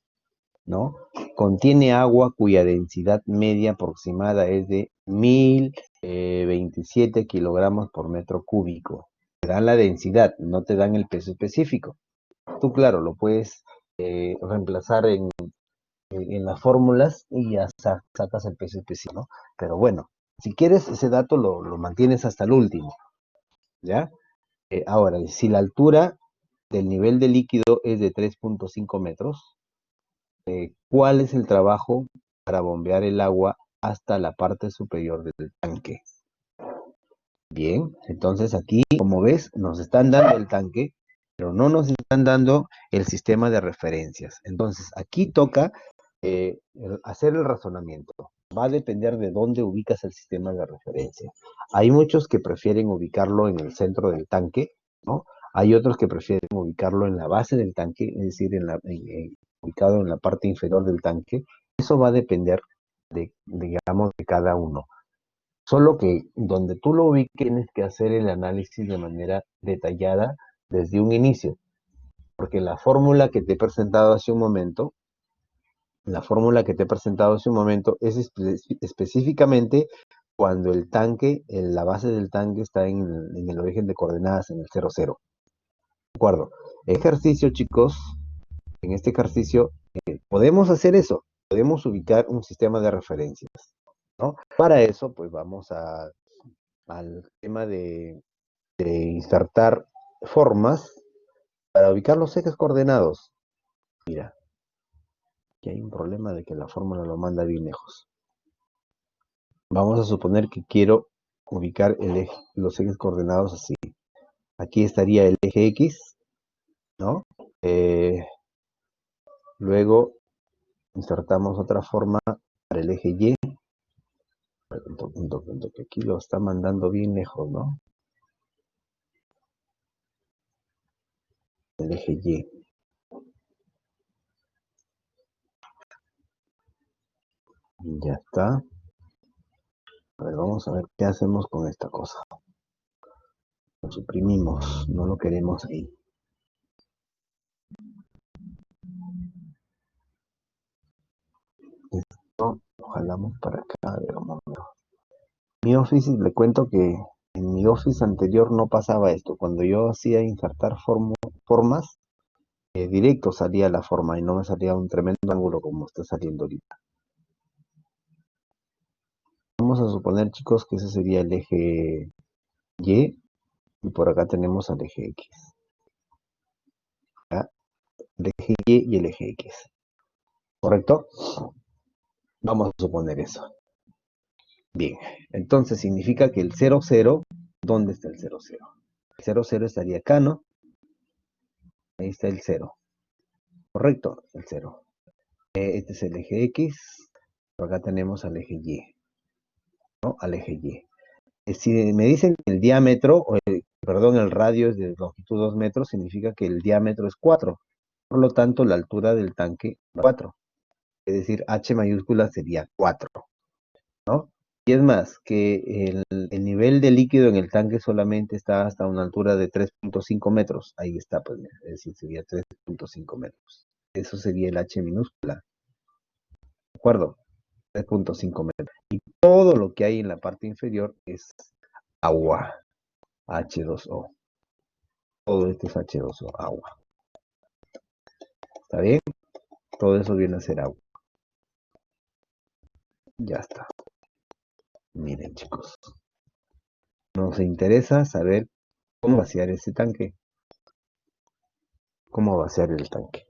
¿no? Contiene agua cuya densidad media aproximada es de 1027 kilogramos por metro cúbico. Te dan la densidad, no te dan el peso específico. Tú, claro, lo puedes reemplazar en las fórmulas y ya sacas el peso específico, ¿no? Pero bueno, Si quieres, ese dato lo mantienes hasta el último, ¿ya? Ahora, si la altura del nivel de líquido es de 3.5 metros, ¿cuál es el trabajo para bombear el agua hasta la parte superior del tanque? Bien, entonces aquí, como ves, nos están dando el tanque, pero no nos están dando el sistema de referencias. Entonces, aquí toca hacer el razonamiento. Va a depender de dónde ubicas el sistema de referencia. Hay muchos que prefieren ubicarlo en el centro del tanque, ¿no? Hay otros que prefieren ubicarlo en la base del tanque, es decir, ubicado en la parte inferior del tanque. Eso va a depender digamos, de cada uno. Solo que donde tú lo ubiques tienes que hacer el análisis de manera detallada desde un inicio, porque la fórmula que te he presentado hace un momento, la fórmula que te he presentado hace un momento es específicamente cuando el tanque, la base del tanque está en el origen de coordenadas, en el 0, 0. ¿De acuerdo? Ejercicio, chicos, en este ejercicio podemos hacer eso, podemos ubicar un sistema de referencias, ¿no? Para eso, pues vamos al tema de insertar formas para ubicar los ejes coordenados. Mira, aquí hay un problema de que la fórmula lo manda bien lejos. Vamos a suponer que quiero ubicar los ejes coordenados así. Aquí estaría el eje X, ¿no? Luego insertamos otra forma para el eje Y. Que aquí lo está mandando bien lejos, ¿no? El eje Y. Ya está. A ver, vamos a ver qué hacemos con esta cosa. Lo suprimimos, no lo queremos ahí. Esto lo jalamos para acá. A ver, vamos a ver. Mi Office, le cuento que en mi Office anterior no pasaba esto. Cuando yo hacía insertar formas, directo salía la forma y no me salía un tremendo ángulo como está saliendo ahorita. Vamos a suponer, chicos, que ese sería el eje Y y por acá tenemos al eje X. ¿Ya? El eje Y y el eje X. ¿Correcto? Vamos a suponer eso. Bien, entonces significa que el 0, 0, ¿dónde está el 0, 0? El 0, 0 estaría acá, ¿no? Ahí está el 0. Correcto, el 0. Este es el eje X. Por acá tenemos al eje Y, ¿no? Al eje Y. Si me dicen que el diámetro, perdón, el radio es de longitud 2 metros, significa que el diámetro es 4. Por lo tanto, la altura del tanque es 4. Es decir, H mayúscula sería 4, ¿no? Y es más, que el nivel de líquido en el tanque solamente está hasta una altura de 3.5 metros. Ahí está, pues, es decir, sería 3.5 metros. Eso sería el H minúscula, ¿de acuerdo? 3.5 metros. Y todo lo que hay en la parte inferior es agua, H2O. Todo esto es H2O, agua. ¿Está bien? Todo eso viene a ser agua. Ya está. Miren, chicos. Nos interesa saber cómo vaciar ese tanque. ¿Cómo vaciar el tanque?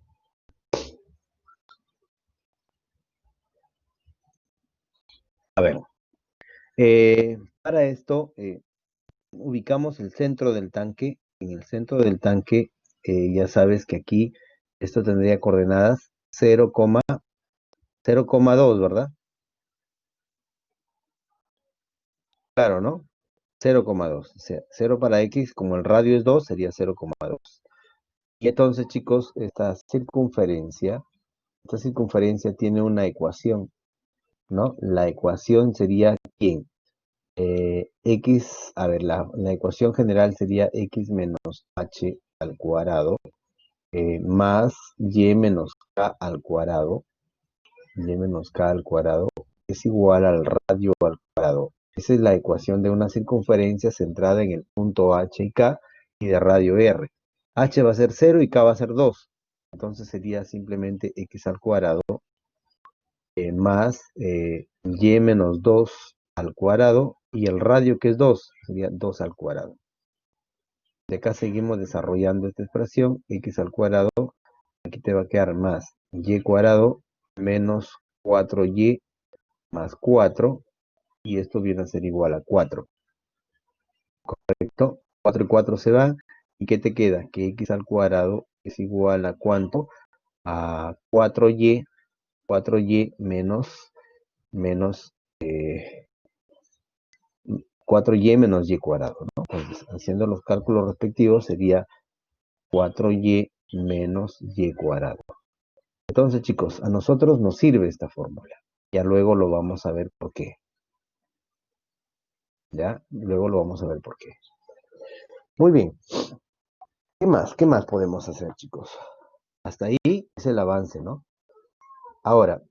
A ver, para esto ubicamos el centro del tanque. En el centro del tanque, ya sabes que aquí esto tendría coordenadas 0,2, ¿verdad? Claro, ¿no? 0,2. O sea, 0 para X, como el radio es 2, sería 0,2. Y entonces, chicos, esta circunferencia tiene una ecuación, ¿no? La ecuación sería ¿quién? X, a ver, la ecuación general sería X menos H al cuadrado más Y menos K al cuadrado. Y menos K al cuadrado es igual al radio al cuadrado. Esa es la ecuación de una circunferencia centrada en el punto H y K y de radio R. H va a ser 0 y K va a ser 2. Entonces sería simplemente X al cuadrado más Y menos 2 al cuadrado, y el radio que es 2, sería 2 al cuadrado. De acá seguimos desarrollando esta expresión, x al cuadrado, aquí te va a quedar más y cuadrado menos 4y más 4, y esto viene a ser igual a 4, ¿correcto? 4 y 4 se van, ¿y qué te queda? Que x al cuadrado es igual a ¿cuánto? A 4y menos 4y menos y cuadrado, ¿no? Entonces, haciendo los cálculos respectivos, sería 4y menos y cuadrado. Entonces, chicos, a nosotros nos sirve esta fórmula. Ya luego lo vamos a ver por qué. ¿Ya? Luego lo vamos a ver por qué. Muy bien. ¿Qué más? ¿Qué más podemos hacer, chicos? Hasta ahí es el avance, ¿no? Ahora,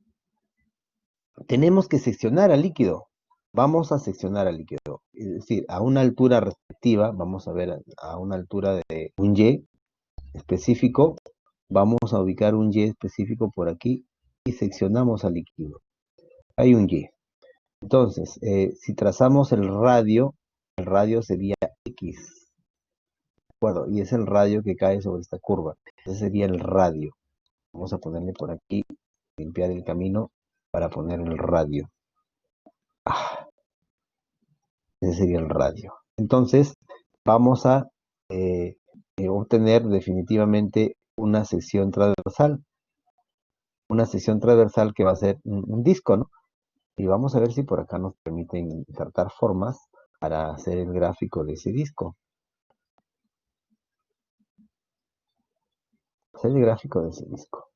tenemos que seccionar al líquido. Vamos a seccionar al líquido. Es decir, a una altura respectiva, vamos a ver a una altura de un y específico, vamos a ubicar un y específico por aquí y seccionamos al líquido. Hay un y. Entonces, si trazamos el radio sería x, ¿de acuerdo? Y es el radio que cae sobre esta curva. Ese sería el radio. Vamos a ponerle por aquí, limpiar el camino para poner el radio. Ese sería el radio. Entonces, vamos a obtener definitivamente una sección transversal. Una sección transversal que va a ser un disco, ¿no? Y vamos a ver si por acá nos permiten insertar formas para hacer el gráfico de ese disco. Hacer el gráfico de ese disco.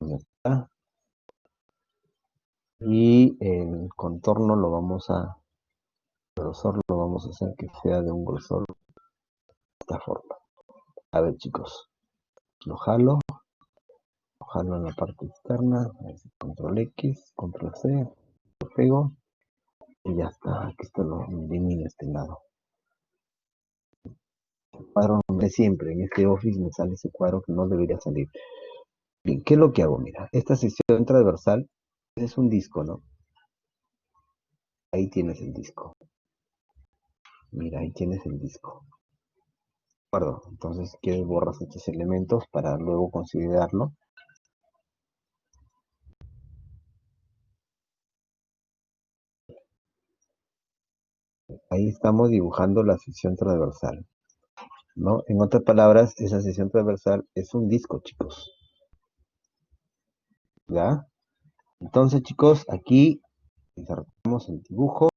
Ya está. Y el contorno lo vamos a, el grosor lo vamos a hacer que sea de un grosor de esta forma. A ver, chicos, lo jalo en la parte externa, control X, control C, lo pego y ya está. Aquí está lo elimino este lado. El cuadro de siempre, en este Office me sale ese cuadro que no debería salir. Bien, ¿qué es lo que hago? Mira, esta sección transversal es un disco, ¿no? Ahí tienes el disco. Mira, ahí tienes el disco. ¿De acuerdo? Entonces, si quieres, borras estos elementos para luego considerarlo. Ahí estamos dibujando la sección transversal, ¿no? En otras palabras, esa sección transversal es un disco, chicos. ¿Ya? Entonces, chicos, aquí insertamos el dibujo.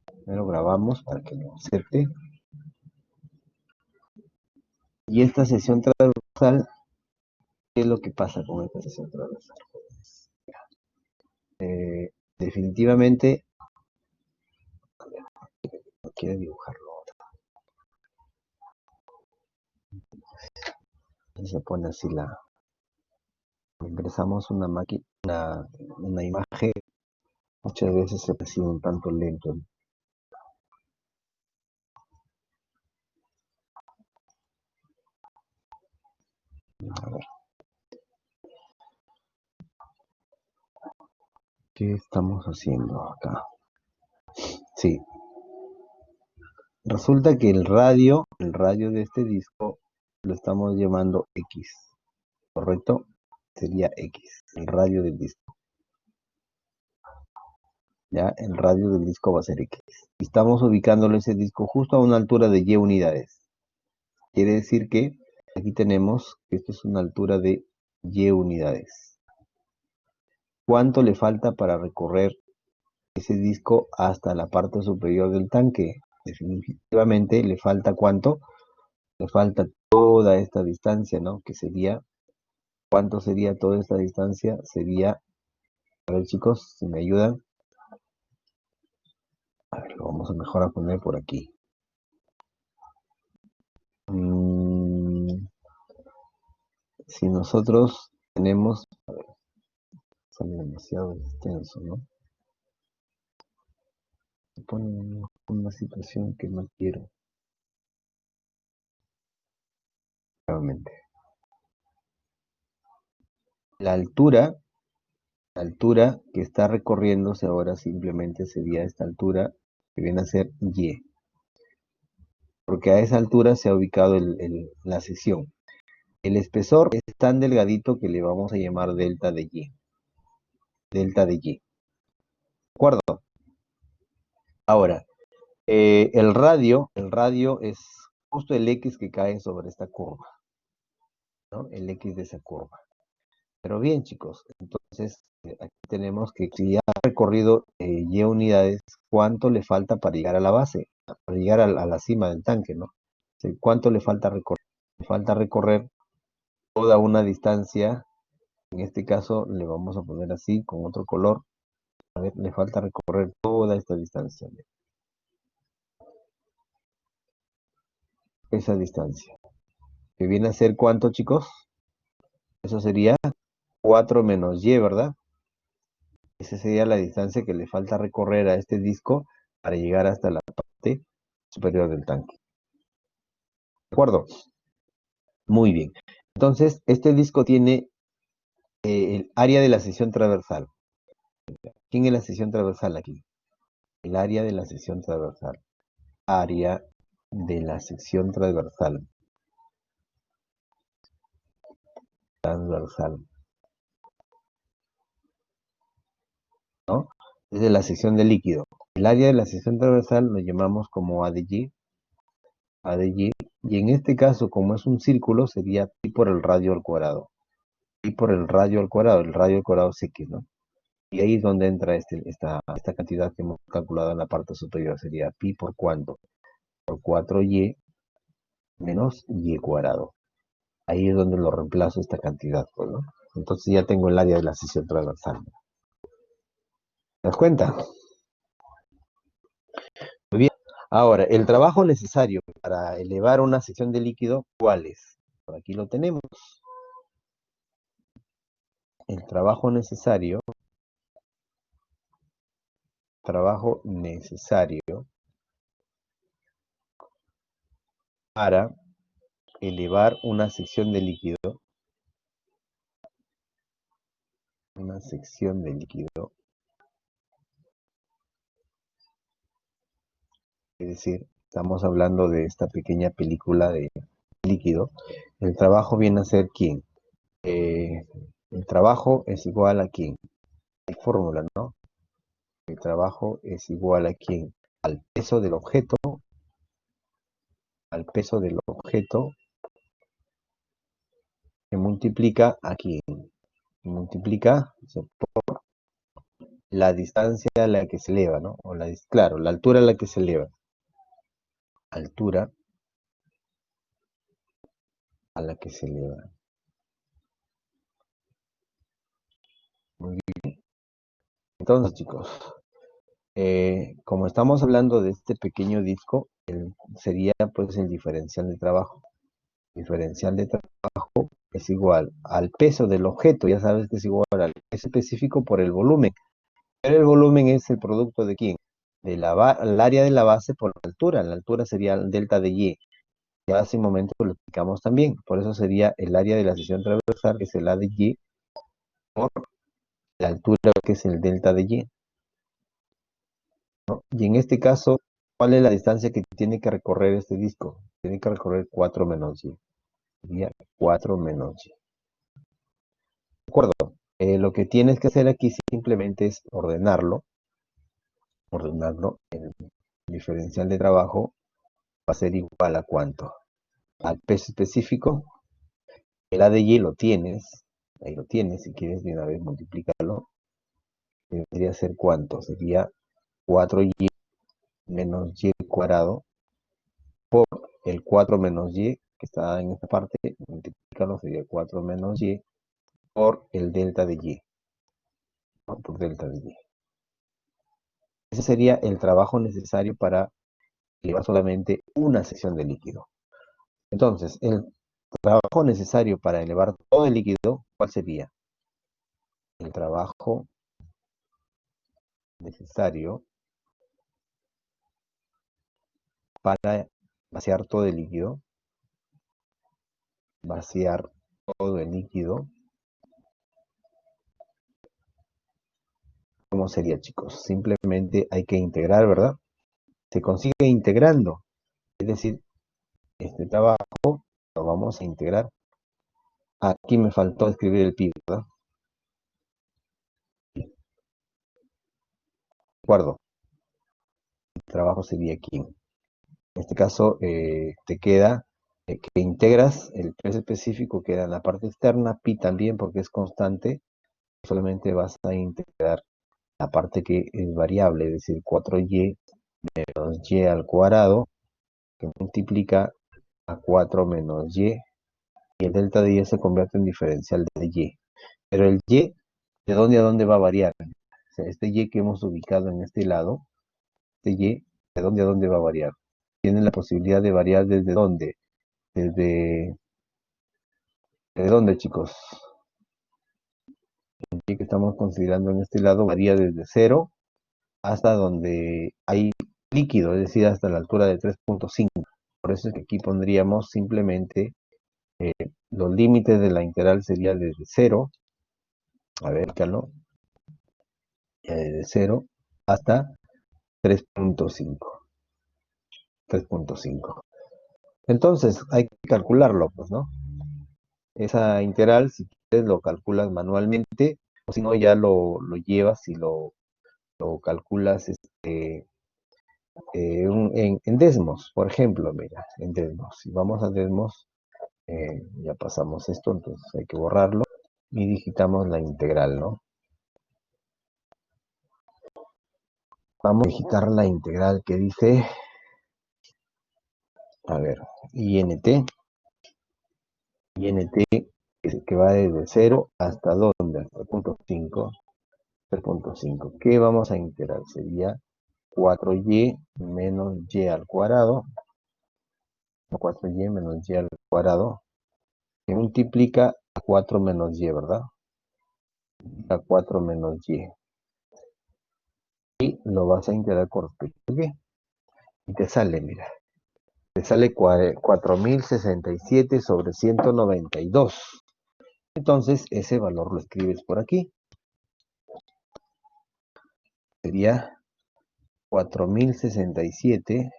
Primero grabamos para que lo acepte. Y esta sección transversal, ¿qué es lo que pasa con esta sección transversal? Definitivamente, no quiere dibujarlo. Y se pone así la... Ingresamos una máquina, una imagen, muchas veces se percibe un tanto lento, ¿no? A ver, ¿qué estamos haciendo acá? Sí, resulta que el radio de este disco, lo estamos llamando X, ¿correcto? Sería X, el radio del disco. Ya, el radio del disco va a ser X. Y estamos ubicándolo ese disco justo a una altura de Y unidades. Quiere decir que aquí tenemos que esto es una altura de Y unidades. ¿Cuánto le falta para recorrer ese disco hasta la parte superior del tanque? Definitivamente le falta ¿cuánto? Le falta toda esta distancia, ¿no? Que sería, ¿cuánto sería toda esta distancia? Sería, a ver chicos, si me ayudan. A ver, lo vamos a mejor a poner por aquí. Si nosotros tenemos, a ver, sale demasiado extenso, ¿no? Me pone en una situación que no quiero. Realmente. La altura La altura que está recorriéndose ahora simplemente sería esta altura que viene a ser Y, porque a esa altura se ha ubicado la sección. El espesor es tan delgadito que le vamos a llamar delta de Y. Delta de Y. ¿De acuerdo? Ahora, el radio es justo el X que cae sobre esta curva, ¿no? El X de esa curva. Pero bien, chicos, entonces aquí tenemos que si ya ha recorrido Y unidades, ¿cuánto le falta para llegar a la base? Para llegar a la cima del tanque, ¿no? Sí, ¿cuánto le falta recorrer? Le falta recorrer toda una distancia. En este caso le vamos a poner así, con otro color. A ver, le falta recorrer toda esta distancia. Esa distancia. ¿Que viene a ser cuánto, chicos? Eso sería 4 menos Y, ¿verdad? Esa sería la distancia que le falta recorrer a este disco para llegar hasta la parte superior del tanque. ¿De acuerdo? Muy bien. Entonces, este disco tiene el área de la sección transversal. ¿Quién es la sección transversal aquí? El área de la sección transversal. Área de la sección transversal. Transversal, ¿no? Es de la sección de líquido. El área de la sección transversal lo llamamos como ADY, ADY, y en este caso, como es un círculo, sería pi por el radio al cuadrado. Pi por el radio al cuadrado es X, ¿no? Y ahí es donde entra esta cantidad que hemos calculado en la parte superior. Sería pi por cuánto? Por 4y menos y cuadrado. Ahí es donde lo reemplazo esta cantidad, pues, ¿no? Entonces ya tengo el área de la sección transversal. ¿Te das cuenta? Muy bien. Ahora, el trabajo necesario para elevar una sección de líquido, ¿cuál es? Por aquí lo tenemos. El trabajo necesario para elevar una sección de líquido, es decir, estamos hablando de esta pequeña película de líquido. El trabajo viene a ser ¿quién? El trabajo es igual a ¿quién? Hay fórmula, ¿no? El trabajo es igual a ¿quién? Al peso del objeto, que multiplica a quién? Que multiplica, o sea, por la distancia a la que se eleva, ¿no? Claro, la altura a la que se eleva. Altura a la que se eleva. Muy bien. Entonces, chicos, como estamos hablando de este pequeño disco, sería pues el diferencial de trabajo. Diferencial de trabajo es igual al peso del objeto, ya sabes que es igual al peso específico por el volumen. Pero el volumen es el producto de quién? El área de la base por la altura sería el delta de Y. Ya hace un momento lo explicamos también, por eso sería el área de la sección transversal, que es el A de Y, por la altura, que es el delta de Y, ¿no? Y en este caso, ¿cuál es la distancia que tiene que recorrer este disco? Tiene que recorrer 4 menos Y. Sería 4 menos Y. ¿De acuerdo? Lo que tienes que hacer aquí simplemente es ordenarlo. El diferencial de trabajo va a ser igual a ¿cuánto? Al peso específico. El A de Y lo tienes, ahí lo tienes, si quieres de una vez multiplícalo. Debería ser ¿cuánto? Sería 4y menos y cuadrado por el 4 menos y, que está en esta parte, multiplícalo, sería 4 menos y por el delta de y, ¿no? Por delta de y. Ese sería el trabajo necesario para elevar solamente una sección de líquido. Entonces, el trabajo necesario para elevar todo el líquido, ¿cuál sería? El trabajo necesario para vaciar todo el líquido, vaciar todo el líquido ¿Cómo sería, chicos? Simplemente hay que integrar, ¿verdad? Se consigue integrando. Es decir, este trabajo lo vamos a integrar. Aquí me faltó escribir el pi, ¿verdad? De acuerdo. El trabajo sería aquí. En este caso, te queda que integras el peso específico, queda en la parte externa, pi también porque es constante. Solamente vas a integrar la parte que es variable, es decir, 4y menos y al cuadrado, que multiplica a 4 menos y el delta de y se convierte en diferencial de y. Pero el y, ¿de dónde a dónde va a variar? O sea, este y que hemos ubicado en este lado, este y, ¿de dónde a dónde va a variar? Tiene la posibilidad de variar desde dónde. Desde, ¿de dónde, chicos? El y que estamos considerando en este lado varía desde 0 hasta donde hay líquido, es decir, hasta la altura de 3.5. Por eso es que aquí pondríamos simplemente los límites de la integral sería desde 0, a ver, Carlos, desde 0 hasta 3.5. 3.5. Entonces, hay que calcularlo, pues, ¿no? Esa integral, si quieres, lo calculas manualmente, o si no, ya lo llevas y lo calculas en Desmos, por ejemplo, mira, en Desmos. Si vamos a Desmos, ya pasamos esto, entonces hay que borrarlo y digitamos la integral, ¿no? Vamos a digitar la integral que dice, a ver, INT que va desde 0 hasta dónde, hasta el punto 5, 3.5. ¿Qué vamos a integrar? Sería 4y menos y al cuadrado, 4y menos y al cuadrado, que multiplica a 4 menos y, ¿verdad? A 4 menos y. Y lo vas a integrar con respecto a y. Y te sale, mira, te sale 4067 sobre 192. Entonces, ese valor lo escribes por aquí. Sería 4067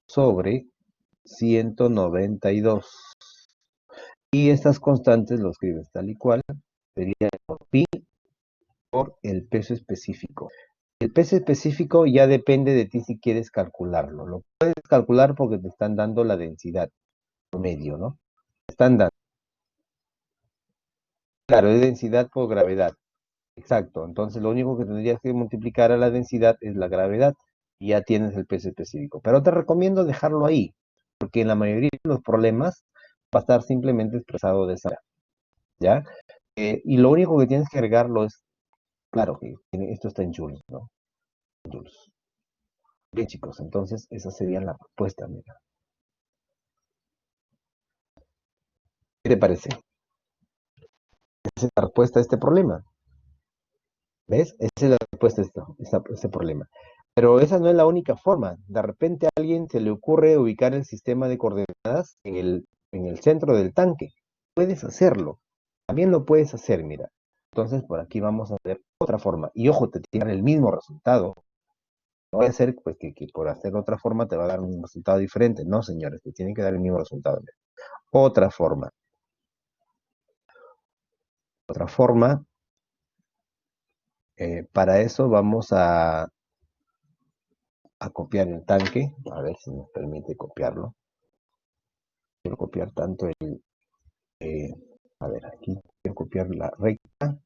sobre 192. Y estas constantes lo escribes tal y cual. Sería por pi por el peso específico. El peso específico ya depende de ti si quieres calcularlo. Lo puedes calcular porque te están dando la densidad promedio, ¿no? Están dando. Claro, es densidad por gravedad. Exacto. Entonces lo único que tendrías que multiplicar a la densidad es la gravedad y ya tienes el peso específico. Pero te recomiendo dejarlo ahí, porque en la mayoría de los problemas va a estar simplemente expresado de esa manera, ¿ya? Y lo único que tienes que agregarlo es, claro, que esto está en joules, ¿no? Joules. Bien, chicos, entonces esa sería la respuesta, mira. ¿Qué te parece? Esa es la respuesta a este problema. ¿Ves? Esa es la respuesta a este problema. Pero esa no es la única forma. De repente a alguien se le ocurre ubicar el sistema de coordenadas en el centro del tanque. Puedes hacerlo. También lo puedes hacer, mira. Entonces, por aquí vamos a ver otra forma. Y ojo, te tiene el mismo resultado. No va a ser pues, que por hacer otra forma te va a dar un resultado diferente. No, señores, te tiene que dar el mismo resultado. Mira. Otra forma. Otra forma. Para eso vamos a copiar el tanque. A ver si nos permite copiarlo. Quiero copiar tanto eh, a ver, aquí quiero copiar la recta,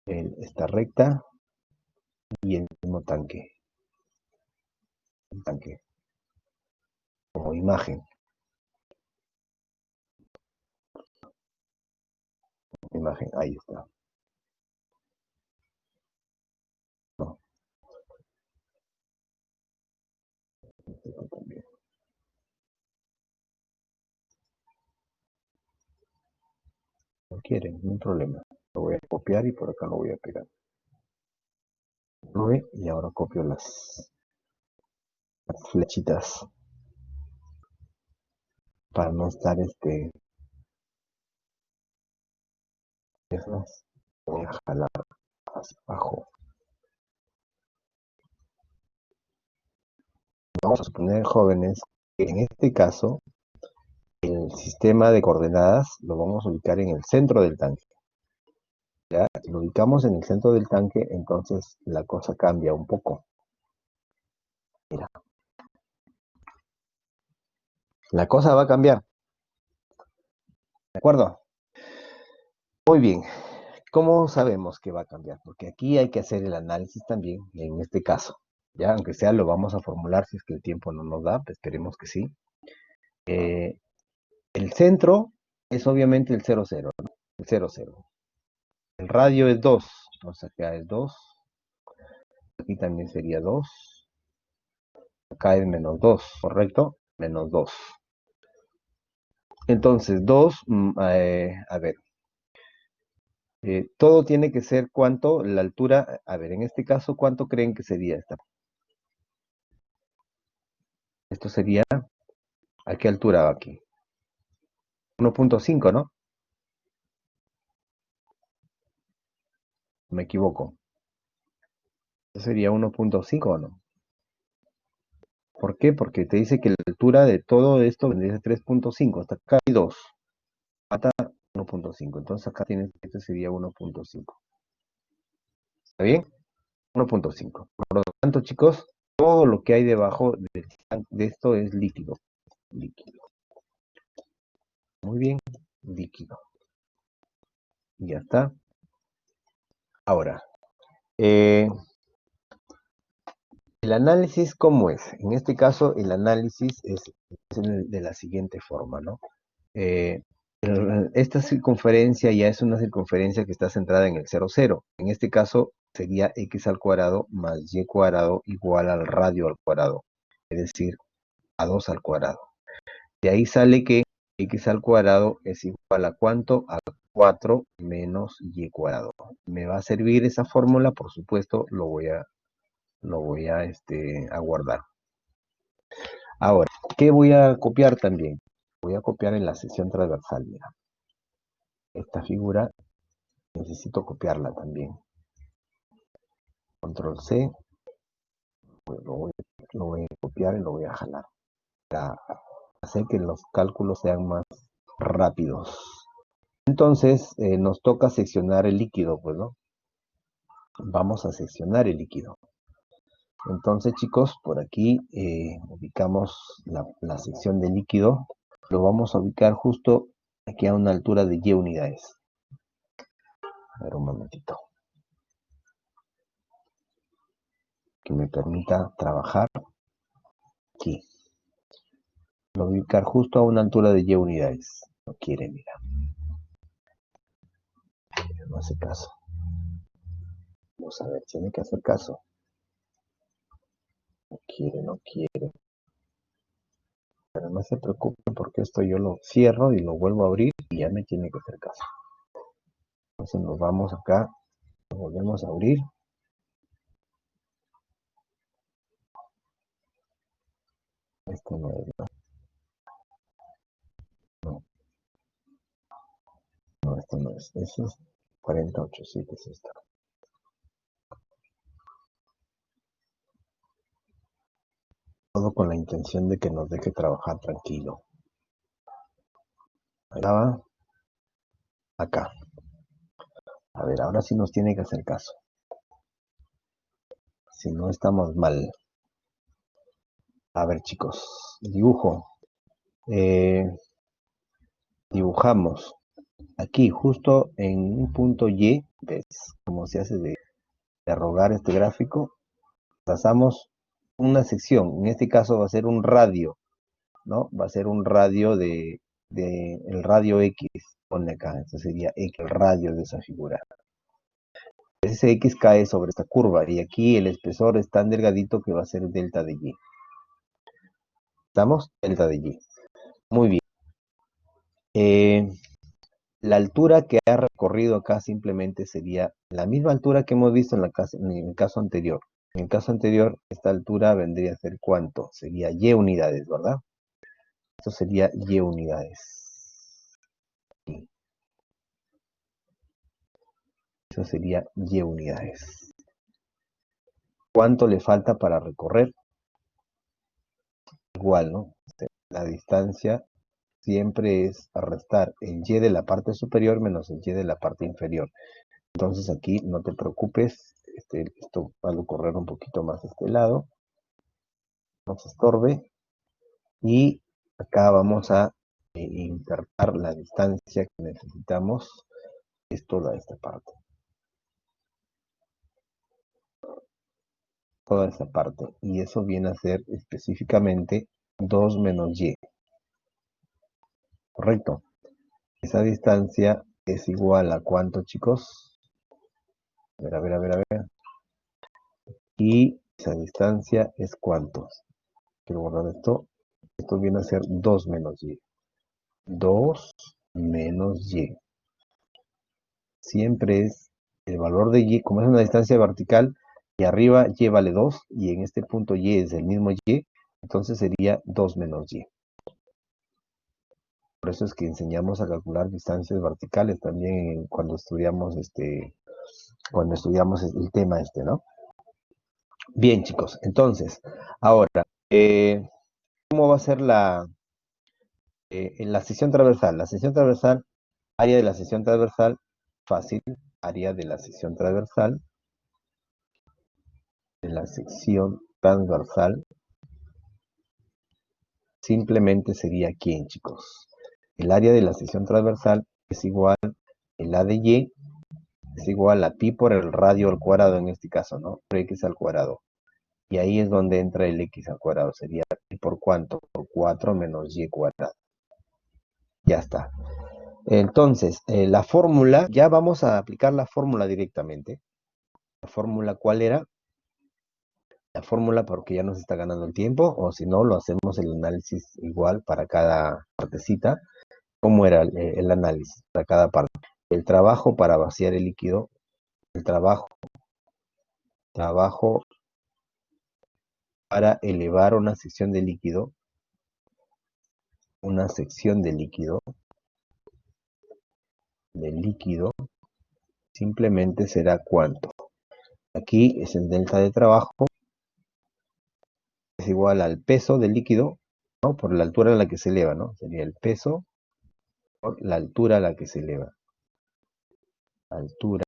esta recta y el mismo tanque, como imagen, ahí está. No, esto también. No quieren, no hay problema. Lo voy a copiar y por acá lo voy a pegar. ¿No ve? Y ahora copio las flechitas para no estar Es más, voy a jalar hacia abajo. Vamos a suponer, jóvenes, que en este caso el sistema de coordenadas lo vamos a ubicar en el centro del tanque. ¿Ya? Si lo ubicamos en el centro del tanque, entonces la cosa cambia un poco. Mira, la cosa va a cambiar. ¿De acuerdo? Muy bien. ¿Cómo sabemos que va a cambiar? Porque aquí hay que hacer el análisis también, en este caso. Ya, aunque sea, lo vamos a formular si es que el tiempo no nos da, pues esperemos que sí. Eh, el centro es obviamente el 0,0, ¿no? El 0,0. El radio es 2, entonces acá es 2. Aquí también sería 2. Acá es menos 2, ¿correcto? Menos 2. Entonces, 2, a ver, todo tiene que ser cuánto, la altura, a ver, en este caso, ¿cuánto creen que sería esta? Esto sería, ¿a qué altura va aquí? 1,5, ¿no? Me equivoco. ¿Esto sería 1,5 o no? ¿Por qué? Porque te dice que la altura de todo esto vendría a 3,5, hasta acá hay 2, hasta 1,5, entonces acá tienes, este sería 1,5. ¿Está bien? 1,5. Por lo tanto, chicos, todo lo que hay debajo de esto es líquido. Líquido. Muy bien, líquido. Ya está. Ahora, eh, el análisis, ¿cómo es? En este caso, el análisis es de la siguiente forma, ¿no? Eh, esta circunferencia ya es una circunferencia que está centrada en el 0,0. En este caso, sería x al cuadrado más y cuadrado igual al radio al cuadrado, es decir, a 2 al cuadrado. De ahí sale que x al cuadrado es igual a ¿cuánto? A 4 menos y cuadrado. ¿Me va a servir esa fórmula? Por supuesto, a guardar. Ahora, ¿qué voy a copiar también? Voy a copiar en la sección transversal, mira. Esta figura necesito copiarla también. Control C, pues lo voy a copiar y lo voy a jalar para hacer que los cálculos sean más rápidos. Entonces, nos toca seccionar el líquido, pues, ¿no? Vamos a seccionar el líquido. Entonces, chicos, por aquí ubicamos la sección de líquido. Lo vamos a ubicar justo aquí a una altura de y unidades. A ver, un momentito. Que me permita trabajar aquí. Lo voy a ubicar justo a una altura de y unidades. No quiere, mira. No hace caso. Vamos a ver, tiene que hacer caso. No quiere, no quiere. Pero no se preocupe porque esto yo lo cierro y lo vuelvo a abrir y ya me tiene que hacer caso. Entonces nos vamos acá, lo volvemos a abrir. Esto no es, no, no, esto no es. Eso es 48, sí que es esto. Todo con la intención de que nos deje trabajar tranquilo. Acá va, acá. A ver, ahora sí nos tiene que hacer caso. Si no estamos mal. A ver, chicos, dibujo. Eh, dibujamos aquí, justo en un punto Y, ¿ves cómo se hace de arrogar este gráfico? Trazamos una sección, en este caso va a ser un radio, ¿no? Va a ser un radio de el radio X, pone acá, esto sería X, el radio de esa figura. Ese X cae sobre esta curva y aquí el espesor es tan delgadito que va a ser delta de Y. ¿Estamos? Delta de Y. Muy bien. La altura que ha recorrido acá simplemente sería la misma altura que hemos visto en el caso anterior. En el caso anterior, esta altura vendría a ser ¿cuánto? Sería Y unidades, ¿verdad? Esto sería Y unidades. Aquí. Eso sería Y unidades. ¿Cuánto le falta para recorrer? Igual, ¿no? La distancia siempre es restar el Y de la parte superior menos el Y de la parte inferior. Entonces aquí no te preocupes, esto va a correr un poquito más a este lado, no se estorbe, y acá vamos a insertar la distancia que necesitamos, es toda esta parte. Toda esta parte, y eso viene a ser específicamente 2 menos Y, ¿correcto? Esa distancia es igual a ¿cuánto, chicos? A ver, a ver, a ver, a ver. Y esa distancia es ¿cuánto? Quiero guardar esto. Esto viene a ser 2 menos Y. 2 menos Y. Siempre es el valor de Y, como es una distancia vertical, y arriba Y vale 2, y en este punto Y es el mismo Y, entonces sería 2 menos Y. Por eso es que enseñamos a calcular distancias verticales también cuando estudiamos el tema ¿no? Bien, chicos, entonces, ahora, ¿cómo va a ser en la sección transversal? La sección transversal, área de la sección transversal, fácil, área de la sección transversal, simplemente sería ¿quién, chicos? El área de la sección transversal es igual, el A de Y es igual a pi por el radio al cuadrado en este caso, ¿no? Por x al cuadrado. Y ahí es donde entra el x al cuadrado. Sería pi por cuánto? Por 4 menos y cuadrado. Ya está. Entonces, la fórmula, ya vamos a aplicar la fórmula directamente. ¿La fórmula cuál era? La fórmula porque ya nos está ganando el tiempo, o si no, lo hacemos el análisis igual para cada partecita. ¿Cómo era el análisis para cada parte? El trabajo para vaciar el líquido, el trabajo para elevar una sección de líquido, simplemente será ¿cuánto? Aquí es el delta de trabajo, es igual al peso del líquido, ¿no? Por la altura a la que se eleva, ¿no? Sería el peso por la altura a la que se eleva. Altura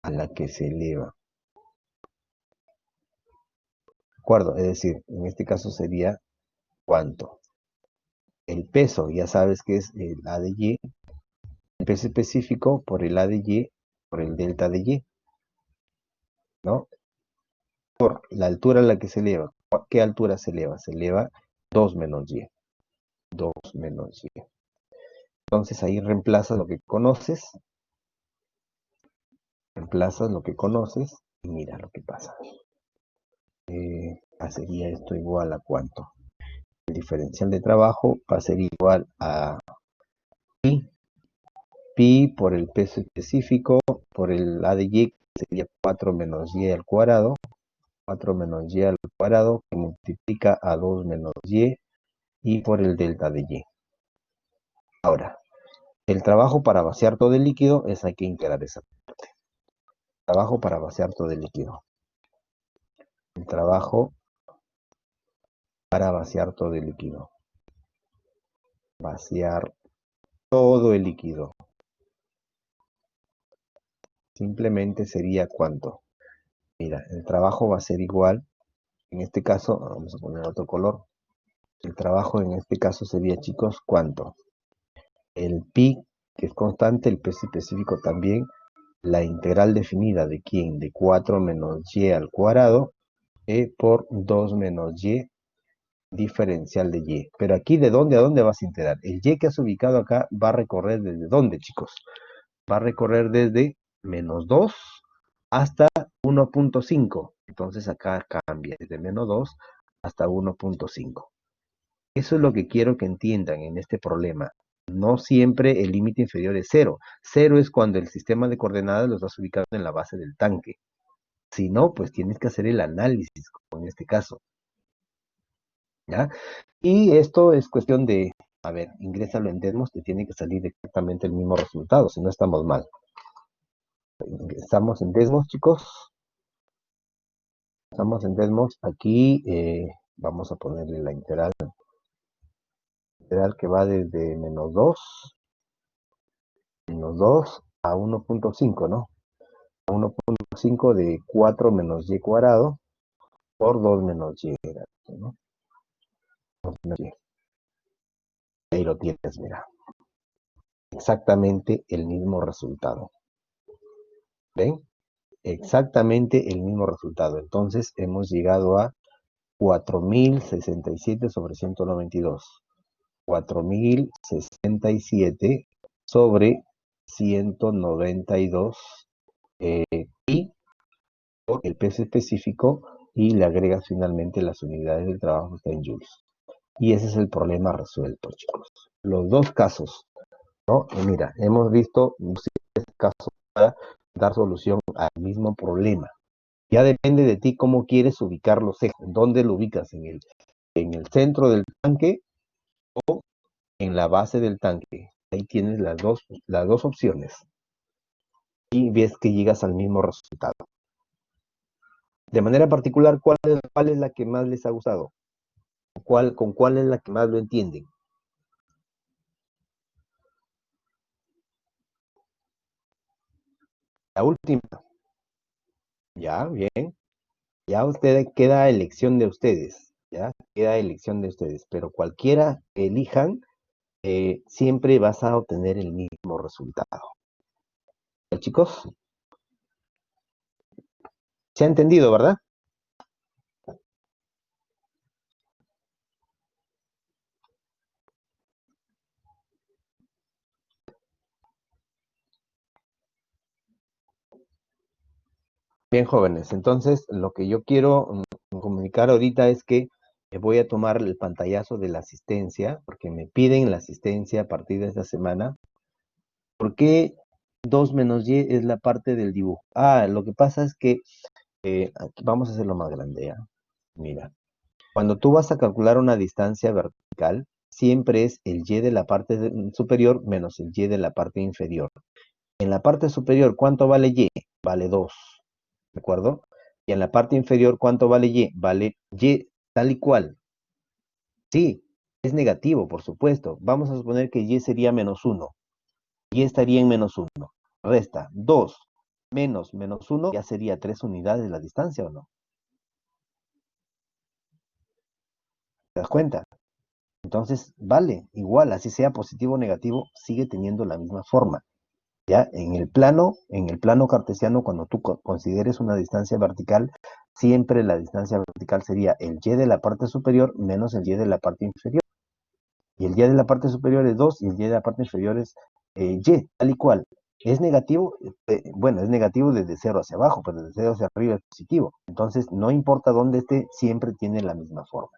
a la que se eleva. ¿De acuerdo? Es decir, en este caso sería ¿cuánto? El peso, ya sabes que es el A de Y, el peso específico por el A de Y, por el delta de Y, ¿no? Por la altura a la que se eleva. ¿Qué altura se eleva? Se eleva 2 menos Y. 2 menos Y. Entonces ahí reemplazas lo que conoces, y mira lo que pasa. Sería esto igual a ¿cuánto? El diferencial de trabajo va a ser igual a pi por el peso específico, por el A de Y, que sería 4 menos Y al cuadrado, 4 menos Y al cuadrado, que multiplica a 2 menos y por el delta de Y. Ahora, el trabajo para vaciar todo el líquido hay que integrar esa parte. Trabajo para vaciar todo el líquido. El trabajo para vaciar todo el líquido. Vaciar todo el líquido. Simplemente sería ¿cuánto? Mira, el trabajo va a ser igual, en este caso, vamos a poner otro color. El trabajo en este caso sería, chicos, ¿cuánto? El pi, que es constante, el peso específico también, la integral definida de ¿quién? De 4 menos y al cuadrado, por 2 menos y diferencial de y. Pero aquí, ¿de dónde a dónde vas a integrar? El y que has ubicado acá va a recorrer ¿desde dónde, chicos? Va a recorrer desde menos 2 hasta 1.5. Entonces acá cambia desde menos 2 hasta 1.5. Eso es lo que quiero que entiendan en este problema. No siempre el límite inferior es 0. 0 es cuando el sistema de coordenadas los has ubicado en la base del tanque. Si no, pues tienes que hacer el análisis, como en este caso. ¿Ya? Y esto es cuestión de, a ver, ingrésalo en Desmos, te tiene que salir exactamente el mismo resultado, si no estamos mal. Estamos en Desmos, chicos. Estamos en Desmos. Aquí vamos a ponerle la integral que va desde menos dos a 1.5, ¿no? A 1.5 de 4 menos y cuadrado por 2 menos y, ¿no? 2 menos y. Ahí lo tienes, mira. Exactamente el mismo resultado. ¿Ven? Exactamente el mismo resultado. Entonces hemos llegado a 4067 sobre 192. 4067 sobre 192 y por el peso específico y le agregas finalmente las unidades del trabajo que está en joules. Y ese es el problema resuelto, chicos. Los dos casos, ¿no? Y mira, hemos visto este caso para dar solución al mismo problema. Ya depende de ti cómo quieres ubicar los ejes. ¿Dónde lo ubicas? ¿En el centro del tanque o en la base del tanque? Ahí tienes las dos opciones y ves que llegas al mismo resultado. De manera particular, ¿cuál es la que más les ha gustado? ¿Con cuál es la que más lo entienden? La última. Ya, bien. Ya queda elección de ustedes. Ya, queda elección de ustedes. Pero cualquiera que elijan, siempre vas a obtener el mismo resultado. ¿Ya, chicos? ¿Se ha entendido, verdad? Bien, jóvenes. Entonces, lo que yo quiero comunicar ahorita es que voy a tomar el pantallazo de la asistencia, porque me piden la asistencia a partir de esta semana. ¿Por qué 2 menos y es la parte del dibujo? Lo que pasa es que aquí vamos a hacerlo más grande, ¿ya? Mira, cuando tú vas a calcular una distancia vertical, siempre es el y de la parte superior menos el y de la parte inferior. En la parte superior, ¿cuánto vale y? Vale 2, ¿de acuerdo? Y en la parte inferior, ¿cuánto vale y? Vale y tal y cual. Sí, es negativo, por supuesto. Vamos a suponer que y sería -1. Y estaría en -1. Resta 2 menos -1, ya sería 3 unidades la distancia, ¿o no? ¿Te das cuenta? Entonces, vale, igual, así sea positivo o negativo, sigue teniendo la misma forma. Ya en el plano cartesiano, cuando tú consideres una distancia vertical, siempre la distancia vertical sería el y de la parte superior menos el y de la parte inferior. Y el y de la parte superior es 2 y el y de la parte inferior es y, tal y cual. ¿Es negativo? Bueno, es negativo desde 0 hacia abajo, pero desde 0 hacia arriba es positivo. Entonces, no importa dónde esté, siempre tiene la misma forma.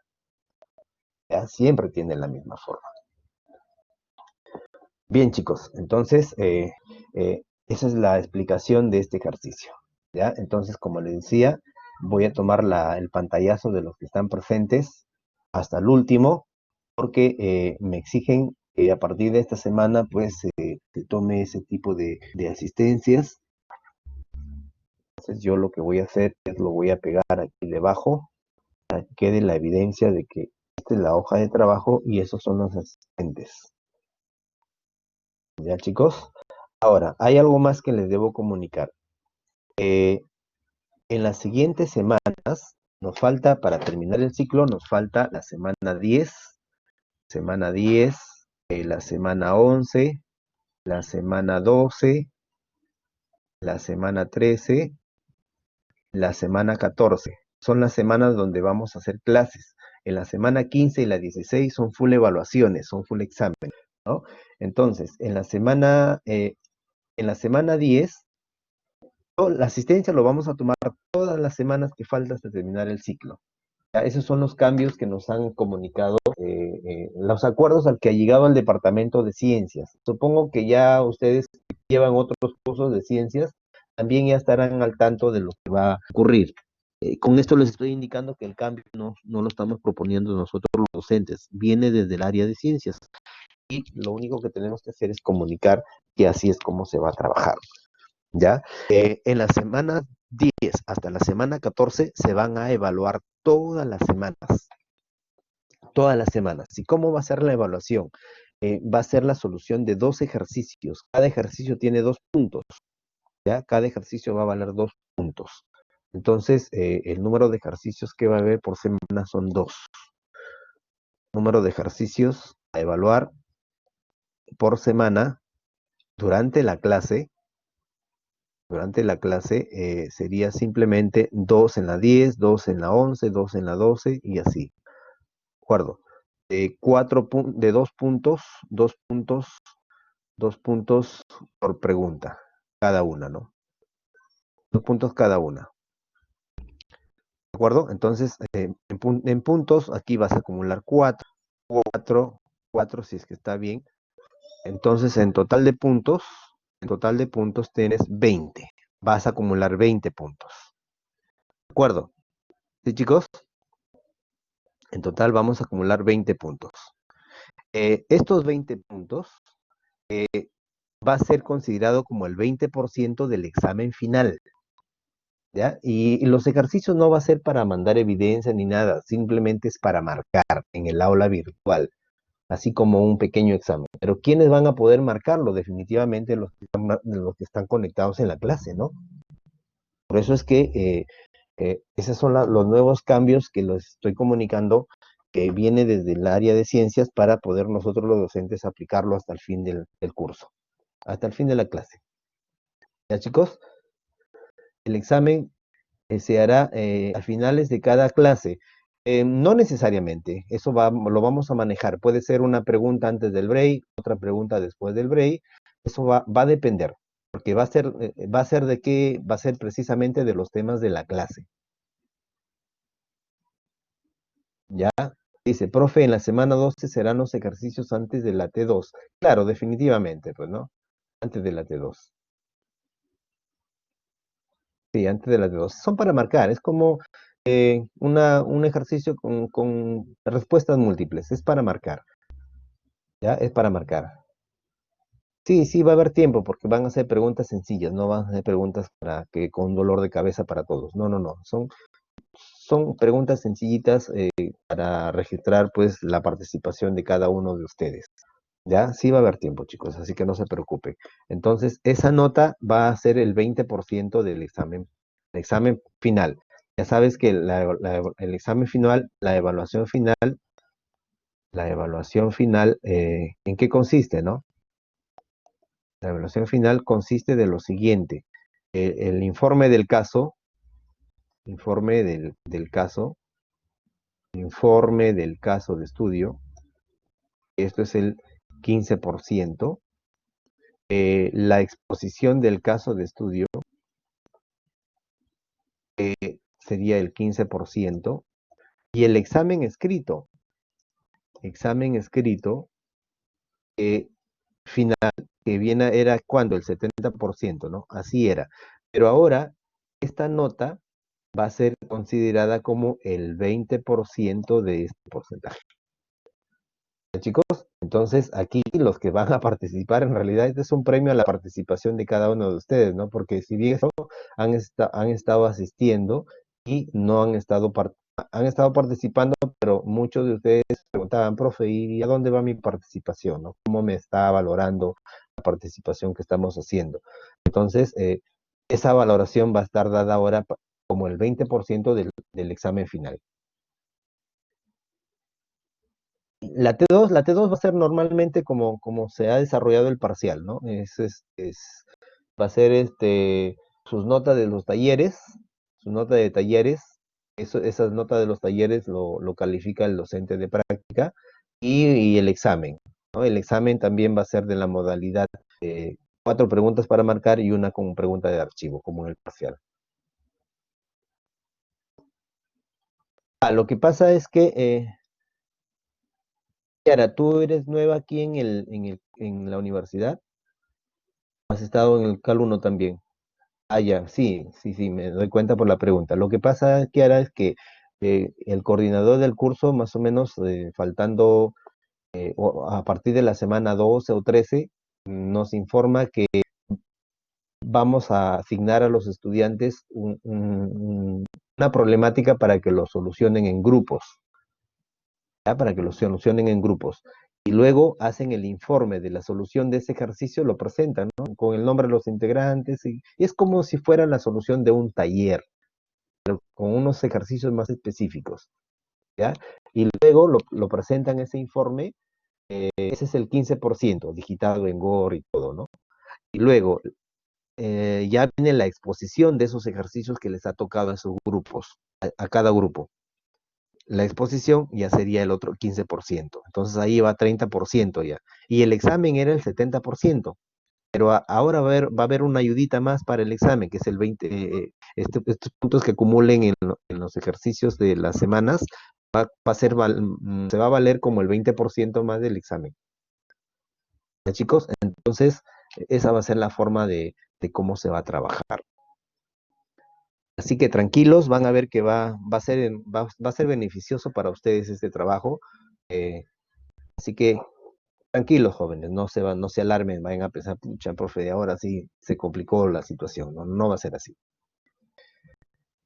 ¿Ya? Siempre tiene la misma forma. Bien, chicos, entonces esa es la explicación de este ejercicio. ¿Ya? Entonces, como les decía, voy a tomar el pantallazo de los que están presentes hasta el último, porque me exigen que a partir de esta semana, pues, se tome ese tipo de asistencias. Entonces, yo lo que voy a hacer es lo voy a pegar aquí debajo, para que quede la evidencia de que esta es la hoja de trabajo y esos son los asistentes. ¿Ya, chicos? Ahora, hay algo más que les debo comunicar. En las siguientes semanas, nos falta, para terminar el ciclo, nos falta la semana 10, la semana 11, la semana 12, la semana 13, la semana 14. Son las semanas donde vamos a hacer clases. En la semana 15 y la 16 son full evaluaciones, son full examen, ¿no? Entonces, en la semana 10, la asistencia lo vamos a tomar todas las semanas que falta hasta terminar el ciclo. Ya, esos son los cambios que nos han comunicado, los acuerdos al que ha llegado el Departamento de Ciencias. Supongo que ya ustedes que llevan otros cursos de ciencias, también ya estarán al tanto de lo que va a ocurrir. Con esto les estoy indicando que el cambio no lo estamos proponiendo nosotros los docentes, viene desde el área de ciencias. Y lo único que tenemos que hacer es comunicar que así es como se va a trabajar. ¿ya? En la semana 10 hasta la semana 14 se van a evaluar todas las semanas. ¿Y cómo va a ser la evaluación? Va a ser la solución de 2 ejercicios. Cada ejercicio tiene 2 puntos, ¿ya? Cada ejercicio va a valer 2 puntos. Entonces, el número de ejercicios que va a haber por semana son 2. Número de ejercicios a evaluar por semana durante la clase. Sería simplemente 2 en la 10, 2 en la 11, 2 en la 12 y así. ¿De acuerdo? De 2 puntos, 2 puntos, 2 puntos por pregunta, cada una, ¿no? 2 puntos cada una. ¿De acuerdo? Entonces, en puntos, aquí vas a acumular 4, 4, 4, si es que está bien. Entonces, en total de puntos tienes 20. Vas a acumular 20 puntos. ¿De acuerdo? ¿Sí, chicos? En total vamos a acumular 20 puntos. Estos 20 puntos va a ser considerado como el 20% del examen final, ¿ya? Y los ejercicios no va a ser para mandar evidencia ni nada, simplemente es para marcar en el aula virtual, así como un pequeño examen. Pero ¿quiénes van a poder marcarlo? Definitivamente los que están conectados en la clase, ¿no? Por eso es que esos son los nuevos cambios que los estoy comunicando, que viene desde el área de ciencias para poder nosotros los docentes aplicarlo hasta el fin del curso, hasta el fin de la clase. ¿Ya, chicos? El examen se hará a finales de cada clase. No necesariamente, lo vamos a manejar. Puede ser una pregunta antes del break, otra pregunta después del break. Eso va a depender, porque va a ser de qué, va a ser precisamente de los temas de la clase. ¿Ya? Dice, profe, en la semana 12 serán los ejercicios antes de la T2. Claro, definitivamente, pues, ¿no? Antes de la T2. Sí, antes de la T2. Son para marcar, es como un ejercicio con respuestas múltiples, es para marcar, ¿ya? Es para marcar. Sí, sí, va a haber tiempo porque van a ser preguntas sencillas, no van a ser preguntas para que con dolor de cabeza para todos. No, no, no. Son preguntas sencillitas para registrar pues la participación de cada uno de ustedes. Ya, sí va a haber tiempo, chicos, así que no se preocupen. Entonces, esa nota va a ser el 20% del examen final. Ya sabes que el examen final, la evaluación final, ¿en qué consiste, no? La evaluación final consiste de lo siguiente: el informe del caso, informe del caso de estudio, esto es el 15%. La exposición del caso de estudio sería el 15%, y el examen escrito eh, final, que viene, era cuando el 70%, ¿no? Así era. Pero ahora, esta nota va a ser considerada como el 20% de este porcentaje. Chicos, entonces aquí los que van a participar, en realidad este es un premio a la participación de cada uno de ustedes, ¿no? Porque si bien eso, han estado asistiendo y no han estado participando, pero muchos de ustedes preguntaban, profe, ¿y a dónde va mi participación, no? ¿Cómo me está valorando la participación que estamos haciendo? Entonces, esa valoración va a estar dada ahora como el 20% del examen final. La T2 va a ser normalmente como se ha desarrollado el parcial, ¿no? Va a ser sus notas de los talleres, su nota de talleres, esas notas de los talleres lo califica el docente de práctica y el examen, ¿no? El examen también va a ser de la modalidad 4 preguntas para marcar y una con pregunta de archivo, como en el parcial. Lo que pasa es que Yara, tú eres nueva aquí en la universidad. Has estado en el CAL 1 también. Ya, sí, sí, sí, me doy cuenta por la pregunta. Lo que pasa, Kiara, es que el coordinador del curso, más o menos faltando a partir de la semana 12 o 13, nos informa que vamos a asignar a los estudiantes una problemática para que lo solucionen en grupos, ¿ya? Para que lo solucionen en grupos. Y luego hacen el informe de la solución de ese ejercicio, lo presentan, ¿no? Con el nombre de los integrantes, y es como si fuera la solución de un taller, pero con unos ejercicios más específicos, ¿ya? Y luego lo presentan ese informe, ese es el 15%, digitado en Word y todo, ¿no? Y luego ya viene la exposición de esos ejercicios que les ha tocado a esos grupos, a cada grupo. La exposición ya sería el otro 15%. Entonces ahí va 30% ya. Y el examen era el 70%. Pero ahora va a haber una ayudita más para el examen, que es el 20, estos puntos que acumulen en los ejercicios de las semanas, va a ser, se va a valer como el 20% más del examen. ¿Ya, chicos? Entonces, esa va a ser la forma de cómo se va a trabajar. Así que tranquilos, van a ver que va a ser beneficioso para ustedes este trabajo. eh, Así que tranquilos, jóvenes, no se alarmen, vayan a pensar, pucha, profe, ahora sí se complicó la situación. No, no va a ser así.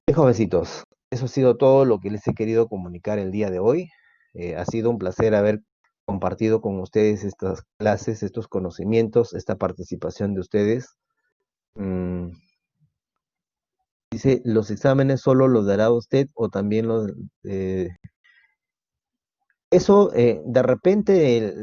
Bien, jovencitos, eso ha sido todo lo que les he querido comunicar el día de hoy. Ha sido un placer haber compartido con ustedes estas clases, estos conocimientos, esta participación de ustedes. Mm, Dice, ¿los exámenes solo los dará usted o también los... eso, de repente,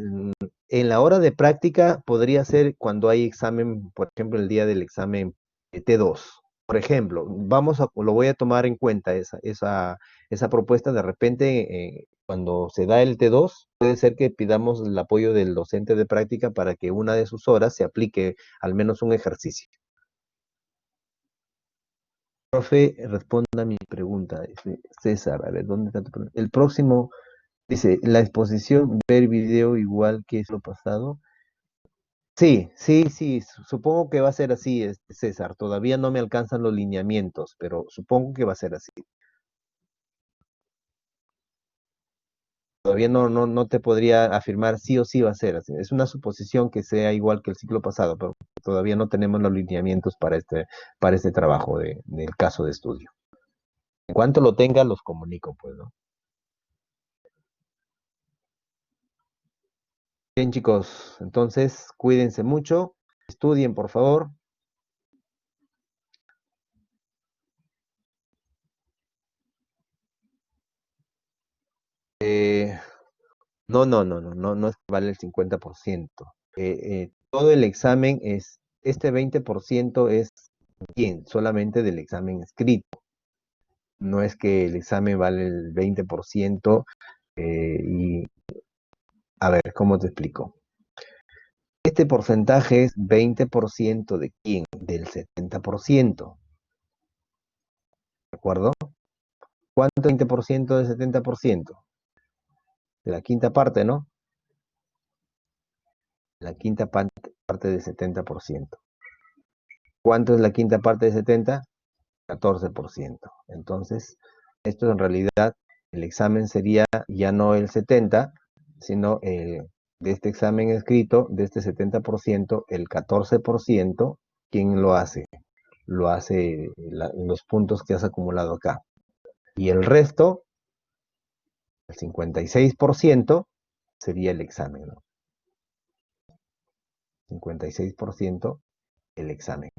en la hora de práctica podría ser cuando hay examen, por ejemplo, el día del examen T2. Por ejemplo, lo voy a tomar en cuenta esa propuesta. De repente, cuando se da el T2, puede ser que pidamos el apoyo del docente de práctica para que una de sus horas se aplique al menos un ejercicio. Profe, responda a mi pregunta, dice César. A ver, ¿dónde está tu pregunta? El próximo, dice, la exposición, ver video igual que es lo pasado. Sí, sí, sí, supongo que va a ser así, César. Todavía no me alcanzan los lineamientos, pero supongo que va a ser así. Todavía no te podría afirmar sí o sí va a ser así. Es una suposición que sea igual que el ciclo pasado, pero todavía no tenemos los lineamientos para este trabajo del caso de estudio. En cuanto lo tenga, los comunico, pues, ¿no? Bien, chicos, entonces cuídense mucho, estudien, por favor. Eh, no es que vale el 50%. Todo el examen este 20% es bien, solamente del examen escrito. No es que el examen vale el 20%, y a ver, ¿cómo te explico? Este porcentaje es 20% de quién, del 70%, ¿de acuerdo? ¿Cuánto es 20% del 70%? De la quinta parte, ¿no? La quinta parte del 70%. ¿Cuánto es la quinta parte de 70? 14%. Entonces, esto en realidad, el examen sería ya no el 70, sino de este examen escrito, de este 70%, el 14%, ¿quién lo hace? Lo hace los puntos que has acumulado acá. Y el resto, el 56%, sería el examen, ¿no? 56% el examen.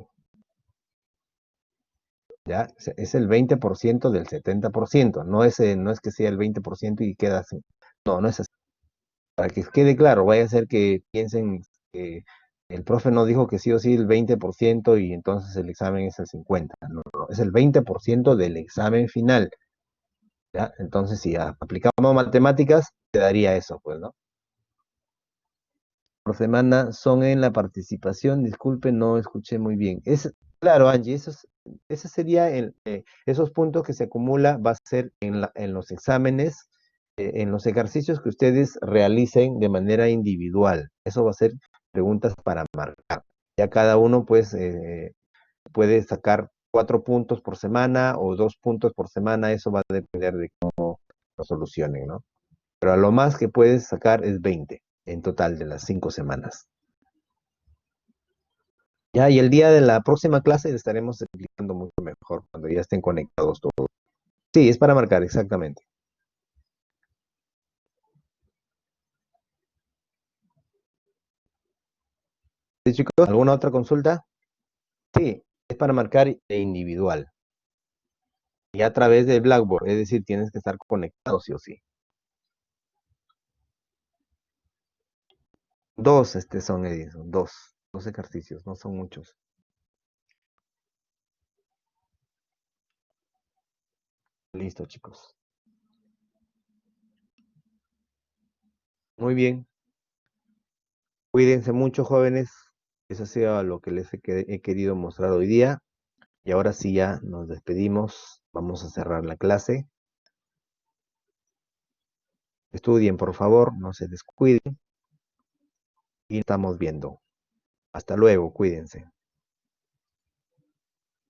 ¿Ya? Es el 20% del 70%, no es que sea el 20% y queda así. No, no es así. Para que quede claro, vaya a ser que piensen que el profe no dijo que sí o sí el 20% y entonces el examen es el 50%. No, no, es el 20% del examen final. ¿Ya? Entonces, si aplicamos matemáticas, quedaría eso, pues, ¿no? Por semana son en la participación, disculpe, no escuché muy bien. Claro, Angie, ese sería esos puntos que se acumula, va a ser en los exámenes, en los ejercicios que ustedes realicen de manera individual. Eso va a ser preguntas para marcar. Ya cada uno, pues, puede sacar 4 puntos por semana o 2 puntos por semana, eso va a depender de cómo lo solucionen, ¿no? Pero a lo más que puedes sacar es 20 en total de las 5 semanas. Ya, y el día de la próxima clase estaremos explicando mucho mejor cuando ya estén conectados todos. Sí, es para marcar, exactamente. ¿Sí, chicos? ¿Alguna otra consulta? Sí, es para marcar individual y a través del Blackboard, es decir, tienes que estar conectado sí o sí. Dos son, Edison, dos ejercicios, no son muchos. Listo, chicos. Muy bien. Cuídense mucho, jóvenes. Eso ha sido lo que les he querido mostrar hoy día. Y ahora sí ya nos despedimos. Vamos a cerrar la clase. Estudien, por favor, no se descuiden. Y estamos viendo. Hasta luego, cuídense.